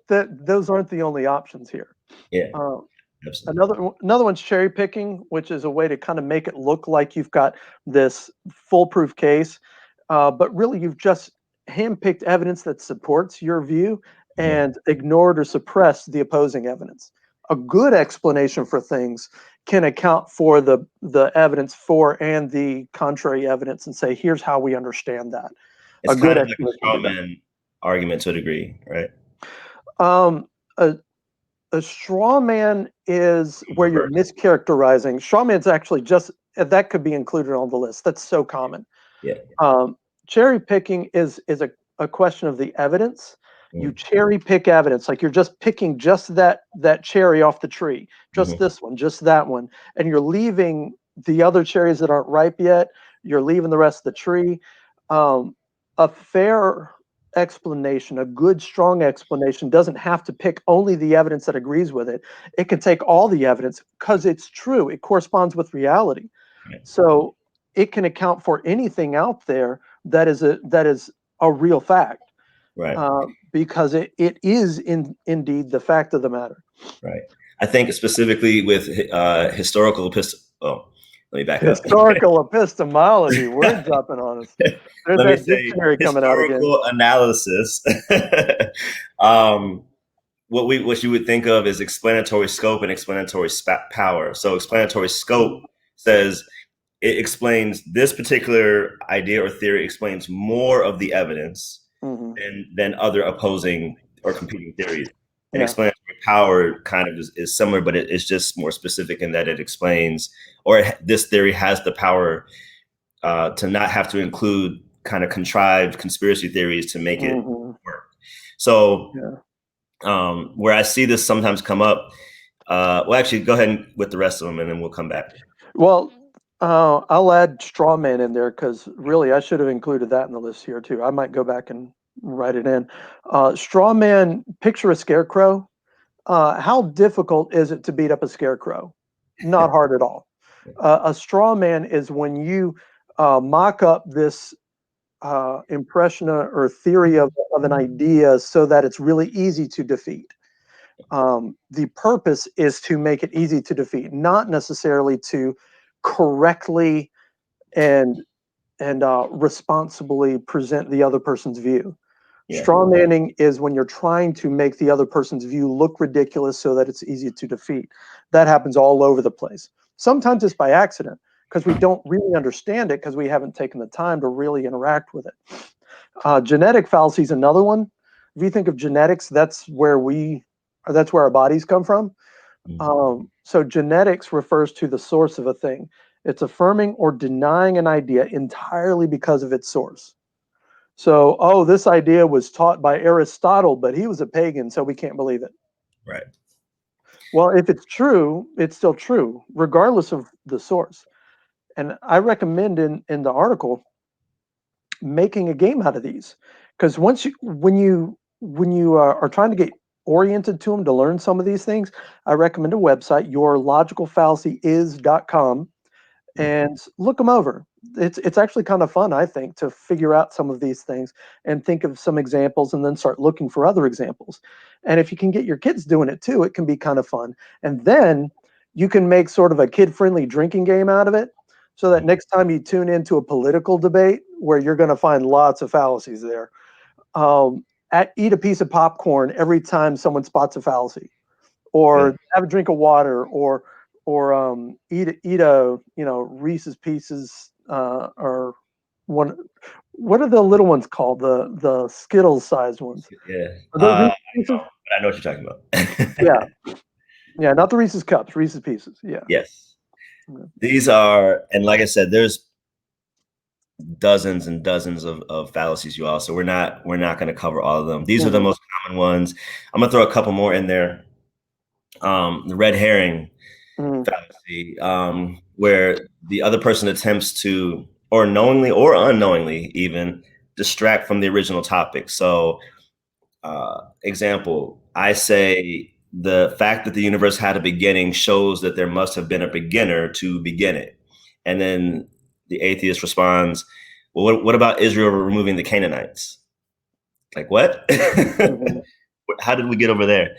Those aren't the only options here. Yeah. Uh, Absolutely. another one's cherry picking, which is a way to kind of make it look like you've got this foolproof case, but really you've just handpicked evidence that supports your view Mhm. and ignored or suppressed the opposing evidence. A good explanation for things can account for the evidence for and the contrary evidence and say, here's how we understand that. It's A good kind of like a explanation will straw do that. man argument to a degree, right? Um, a, a straw man is where you're Reverse. mischaracterizing. Straw man's actually just that could be included on the list. That's so common. Yeah. Um, cherry picking is a question of the evidence. You Mhm. cherry pick evidence, like you're just picking just that cherry off the tree, just Mhm. this one, just that one, and you're leaving the other cherries that aren't ripe yet. You're leaving the rest of the tree. A fair explanation, a good, strong explanation, doesn't have to pick only the evidence that agrees with it. It can take all the evidence because it's true. It corresponds with reality. Right. So it can account for anything out there that is a real fact, Right. because it is indeed the fact of the matter. Right. I think specifically with historical oh, let me back up. Historical epistemology, word dropping on us. There's Let me that say dictionary coming out again. historical analysis. um, what you would think of as explanatory scope and explanatory power. So explanatory scope says it explains this particular idea or theory explains more of the evidence Mm-hmm. than other opposing or competing theories. And Yeah. explanatory power kind of is similar, but it's just more specific in that it explains, or this theory has the power to not have to include kind of contrived conspiracy theories to make it Mm-hmm. work. So Yeah. where I see this sometimes come up, well, actually, go ahead with the rest of them, and then we'll come back. Well, I'll add straw man in there because really I should have included that in the list here too. I might go back and write it in. Straw man, picture a scarecrow. How difficult is it to beat up a scarecrow? Not hard at all. A straw man is when you mock up this impression or theory of an idea so that it's really easy to defeat. The purpose is to make it easy to defeat, not necessarily to correctly and responsibly present the other person's view. Yeah, Straw manning is when you're trying to make the other person's view look ridiculous so that it's easy to defeat. That happens all over the place. Sometimes it's by accident because we don't really understand it because we haven't taken the time to really interact with it. Genetic fallacy is another one. If you think of genetics, that's where our bodies come from. So genetics refers to the source of a thing. It's affirming or denying an idea entirely because of its source. So, oh, this idea was taught by Aristotle, but he was a pagan, so we can't believe it. right. Well, if it's true, it's still true, regardless of the source. And I recommend in the article making a game out of these, because when you are trying to get oriented to them to learn some of these things, I recommend a website, yourlogicalfallacyis.com, and look them over. It's actually kind of fun, I think, to figure out some of these things and think of some examples and then start looking for other examples. And if you can get your kids doing it too, it can be kind of fun. And then you can make sort of a kid-friendly drinking game out of it so that next time you tune into a political debate where you're going to find lots of fallacies there, eat a piece of popcorn every time someone spots a fallacy, Yeah. or have a drink of water, or eat a Reese's Pieces, or one. What are the little ones called? The Skittles sized ones. Yeah. Are those Reese's Pieces? But I know what you're talking about. Yeah, yeah, not the Reese's Cups, Reese's Pieces. Yeah. Yes. Yeah. These are, and like I said, there's dozens and dozens of fallacies, you all. So we're not going to cover all of them. These are the most common ones. I'm gonna throw a couple more in there. The red herring Mhm. fallacy, where the other person attempts to, or knowingly or unknowingly, even distract from the original topic. So, example, I say the fact that the universe had a beginning shows that there must have been a beginner to begin it. And then the atheist responds, well, what about Israel removing the Canaanites? Like, what? Mhm. How did we get over there?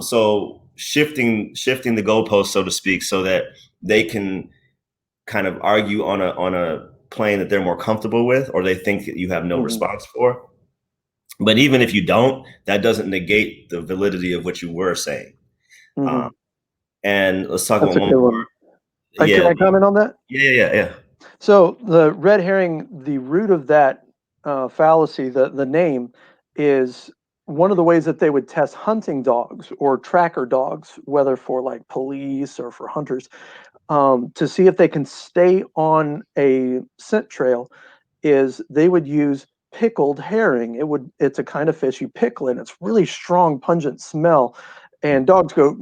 So shifting the goalpost, so to speak, so that they can kind of argue on a plane that they're more comfortable with, or they think that you have no Mhm. response for. But even if you don't, that doesn't negate the validity of what you were saying. Um, Mhm. and let's talk That's about a one good more. one. Can Yeah, I comment on that? yeah. So the red herring, the root of that fallacy, the name, is one of the ways that they would test hunting dogs or tracker dogs, whether for like police or for hunters, to see if they can stay on a scent trail. Is they would use pickled herring. It's a kind of fish you pickle it. It's really strong, pungent smell, and dogs go,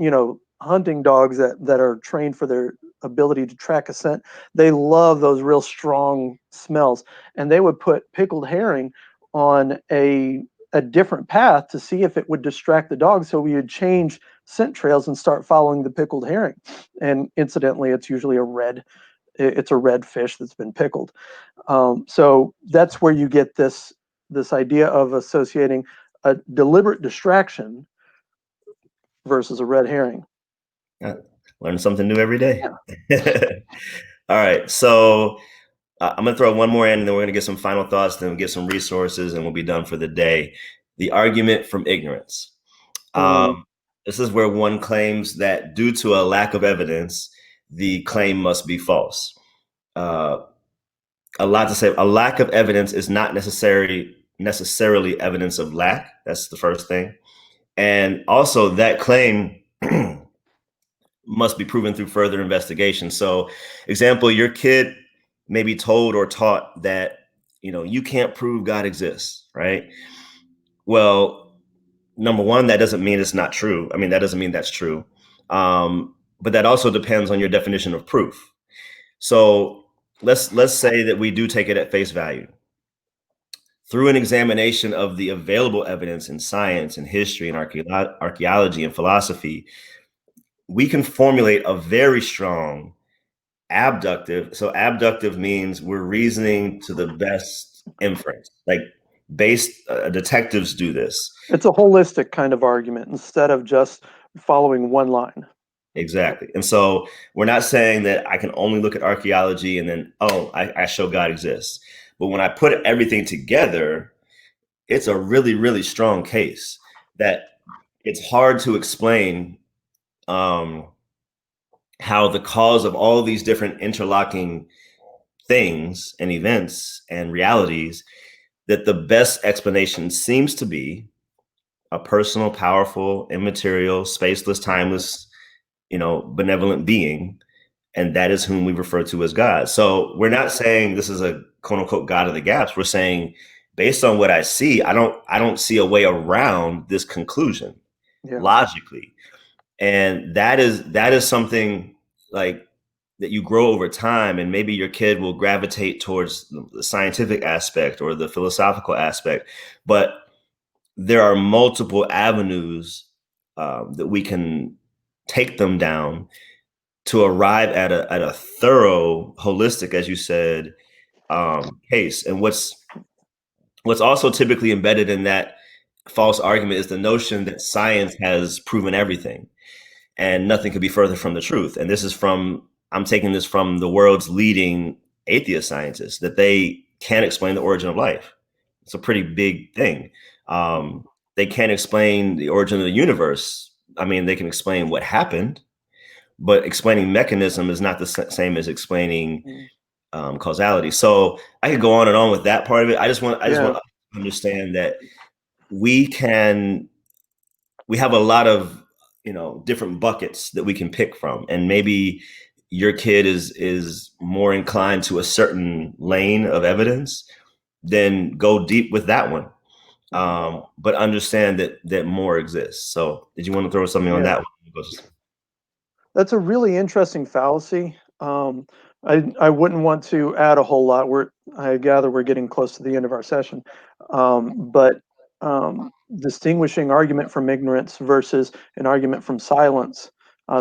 hunting dogs that are trained for their ability to track a scent, they love those real strong smells, and they would put pickled herring on a different path to see if it would distract the dog. So we would change scent trails and start following the pickled herring. And incidentally, it's a red fish that's been pickled. So that's where you get this idea of associating a deliberate distraction versus a red herring. Learn something new every day. Yeah. All right, so I'm gonna throw one more in, and then we're gonna get some final thoughts, then we'll get some resources, and we'll be done for the day. The argument from ignorance. Mhm. This is where one claims that due to a lack of evidence, the claim must be false. Uh, a lot to say. A lack of evidence is not necessarily evidence of lack. That's the first thing. And also, that claim must be proven through further investigation. So, example, your kid may be told or taught that you can't prove God exists, right? Well, number one, that doesn't mean it's not true. I mean, that doesn't mean that's true. But that also depends on your definition of proof. So let's say that we do take it at face value. Through an examination of the available evidence in science and history and archaeology and philosophy, we can formulate a very strong abductive. So abductive means we're reasoning to the best inference. Like based detectives do this. It's a holistic kind of argument instead of just following one line. Exactly. And so we're not saying that I can only look at archaeology and then, oh, I show God exists. But when I put everything together, it's a really, really strong case that it's hard to explain um, how the cause of all these different interlocking things and events and realities, that the best explanation seems to be a personal, powerful, immaterial, spaceless, timeless, benevolent being, and that is whom we refer to as God. So we're not saying this is a quote unquote God of the gaps. We're saying based on what I see, I don't see a way around this conclusion Yeah. logically. And that is something like that you grow over time, and maybe your kid will gravitate towards the scientific aspect or the philosophical aspect, but there are multiple avenues that we can take them down to arrive at a thorough, holistic, as you said, case. And what's also typically embedded in that false argument is the notion that science has proven everything and nothing could be further from the truth. And I'm taking this from the world's leading atheist scientists, that they can't explain the origin of life. It's a pretty big thing. They can't explain the origin of the universe. I mean, they can explain what happened, but explaining mechanism is not the same as explaining Mm. causality. So I could go on and on with that part of it. I just want Yeah. to understand that we can we have a lot of different buckets that we can pick from, and maybe your kid is more inclined to a certain lane of evidence, then go deep with that one. Mhm. But understand that more exists. So did you want to throw something on Yeah. that one? That's a really interesting fallacy. I wouldn't want to add a whole lot. I gather we're getting close to the end of our session, but distinguishing argument from ignorance versus an argument from silence,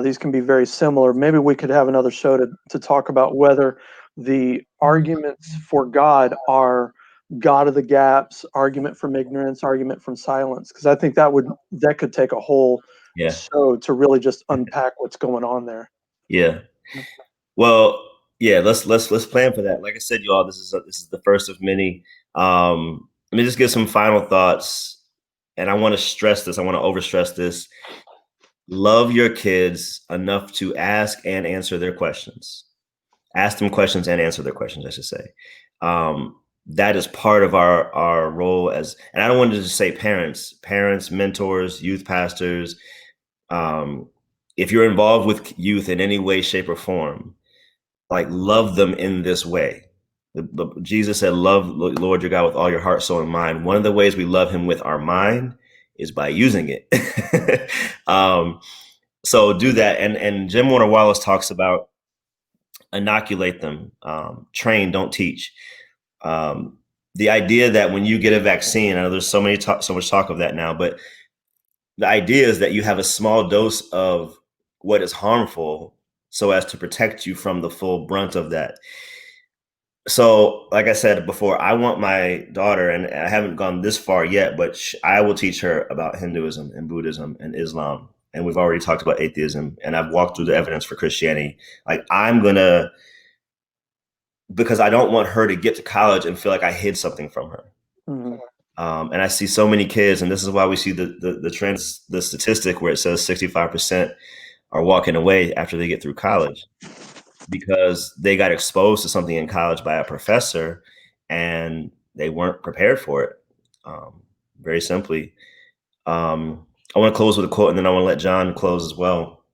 these can be very similar. Maybe we could have another show to talk about whether the arguments for God are God of the gaps, argument from ignorance, argument from silence, because I think that could take a whole Yeah. show to really just unpack what's going on there. Yeah. Well, yeah, let's plan for that. Like I said, you all, this is the first of many. Let me just give some final thoughts, and I want to stress this. I want to overstress this. Love your kids enough to ask and answer their questions. Ask them questions and answer their questions, I should say. That is part of our role as, and I don't want to just say parents, mentors, youth pastors. Um, if you're involved with youth in any way, shape, or form, like love them in this way. Jesus said, "Love Lord your God with all your heart, soul, and mind." One of the ways we love Him with our mind is by using it. So do that. And Jim Warner Wallace talks about inoculate them, train, don't teach. Um, the idea that when you get a vaccine, I know there's so much talk of that now, but the idea is that you have a small dose of what is harmful so as to protect you from the full brunt of that. So, like I said before, I want my daughter, and I haven't gone this far yet, but I will teach her about Hinduism and Buddhism and Islam. And we've already talked about atheism, and I've walked through the evidence for Christianity. Like, because I don't want her to get to college and feel like I hid something from her. Mhm. And I see so many kids, and this is why we see the trends, the statistic where it says 65% are walking away after they get through college because they got exposed to something in college by a professor and they weren't prepared for it. Um, Very simply. I want to close with a quote, and then I want to let John close as well.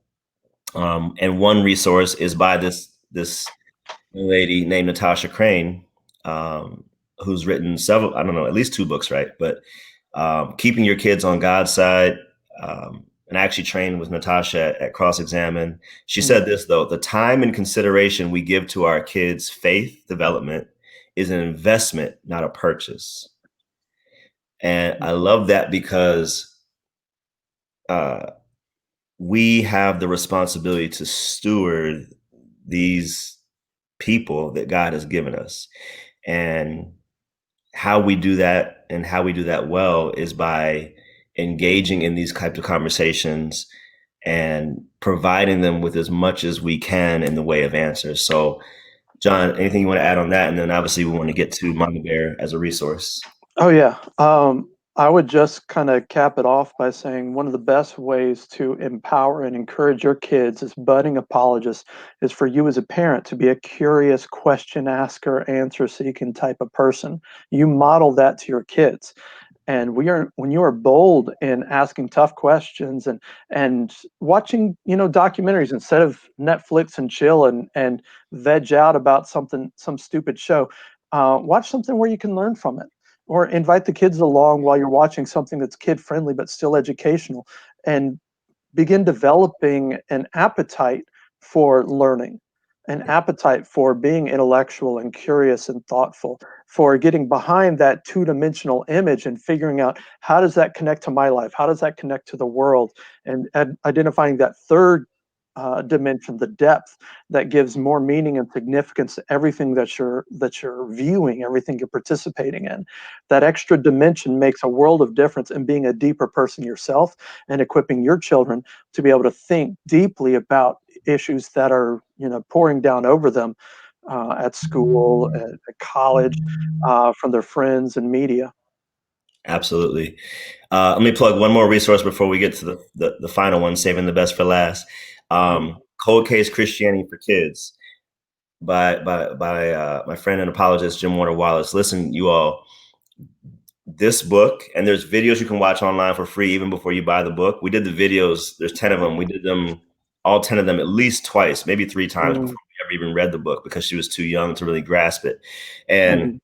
And one resource is by this young lady named Natasha Crane, who's written several, I don't know, at least two books, right? But keeping your kids on God's side. And I actually trained with Natasha at Cross Examine. She Mm, said this though: the time and consideration we give to our kids' faith development is an investment, not a purchase. And I love that because uh, we have the responsibility to steward these people that God has given us. And how we do that and how we do that well is by engaging in these types of conversations and providing them with as much as we can in the way of answers. So, John, anything you want to add on that? And then obviously we want to get to Mama Bear as a resource. Oh yeah. I would just kind of cap it off by saying one of the best ways to empower and encourage your kids as budding apologists is for you as a parent to be a curious question asker, answer seeking type of person. You model that to your kids. And when you are bold in asking tough questions and watching, documentaries instead of Netflix and chill and veg out about some stupid show, watch something where you can learn from it, or invite the kids along while you're watching something that's kid friendly but still educational, and begin developing an appetite for learning, an appetite for being intellectual and curious and thoughtful, for getting behind that two-dimensional image and figuring out how does that connect to my life? How does that connect to the world? And identifying that third dimension, the depth that gives more meaning and significance to everything that you're viewing, everything you're participating in. That extra dimension makes a world of difference in being a deeper person yourself and equipping your children to be able to think deeply about issues that are pouring down over them at school, at college, from their friends and media. Absolutely. Let me plug one more resource before we get to the final one, saving the best for last. Mhm, Cold Case Christianity for Kids by my friend and apologist Jim Warner Wallace. Listen, you all, this book, and there's videos you can watch online for free even before you buy the book. We did the videos. There's 10 of them. We did them, all 10 of them, at least twice, maybe three times before mhm, we ever even read the book because she was too young to really grasp it. And mhm,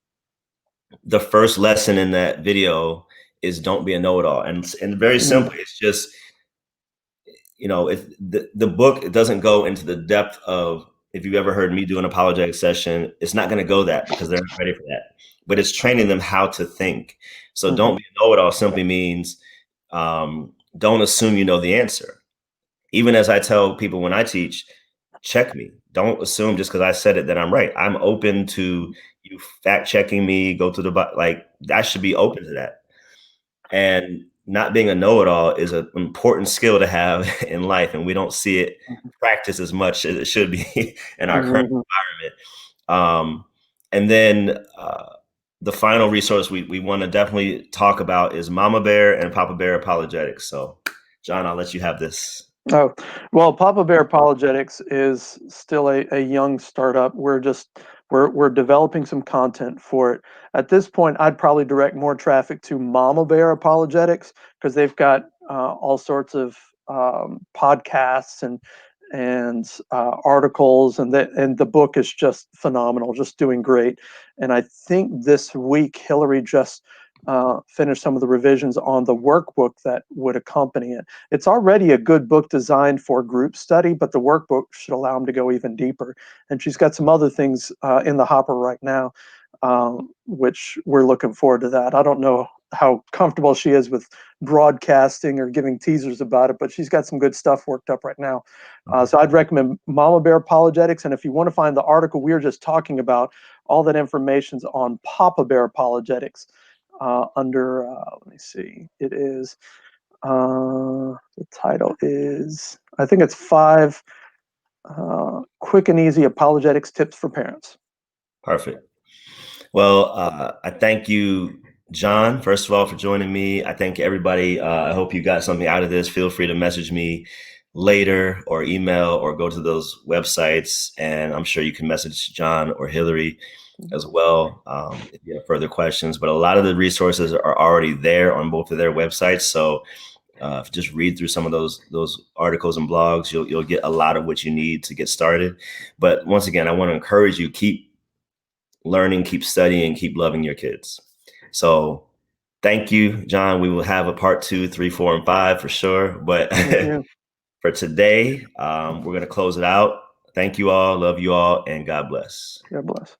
the first lesson in that video is don't be a know-it-all. And very mhm, simply, it's just, if the book, it doesn't go into the depth of, if you've ever heard me do an apologetic session, it's not going to go that because they're not ready for that. But it's training them how to think. So don't mhm, be a know-it-all simply means don't assume you know the answer. Even as I tell people when I teach, check me. Don't assume just because I said it that I'm right. I'm open to you fact checking me. Go to like I should be open to that. And not being a know-it-all is an important skill to have in life, and we don't see it mhm, practiced as much as it should be in our current mhm. environment. And then the final resource we want to definitely talk about is Mama Bear and Papa Bear Apologetics. So, John, I'll let you have this. Oh, well, Papa Bear Apologetics is still a young startup. We're developing some content for it. At this point, I'd probably direct more traffic to Mama Bear Apologetics because they've got all sorts of podcasts and articles, and the book is just phenomenal, just doing great. And I think this week Hillary just finished some of the revisions on the workbook that would accompany it. It's already a good book designed for group study, but the workbook should allow them to go even deeper. And she's got some other things in the hopper right now, which we're looking forward to that. I don't know how comfortable she is with broadcasting or giving teasers about it, but she's got some good stuff worked up right now. So I'd recommend Mama Bear Apologetics. And if you want to find the article we were just talking about, all that information's on Papa Bear Apologetics under, let me see, it is the title is, I think it's 5 quick and easy apologetics tips for parents. Perfect. Well, I thank you John, first of all, for joining me. I thank everybody. I hope you got something out of this. Feel free to message me later or email or go to those websites. And I'm sure you can message John or Hillary as well if you have further questions. But a lot of the resources are already there on both of their websites. So just read through some of those articles and blogs. You'll get a lot of what you need to get started. But once again, I want to encourage you, keep learning, keep studying, keep loving your kids. So thank you, John. We will have a part 2, 3, 4, and 5 for sure. But for today, we're going to close it out. Thank you all. Love you all. And God bless. God bless.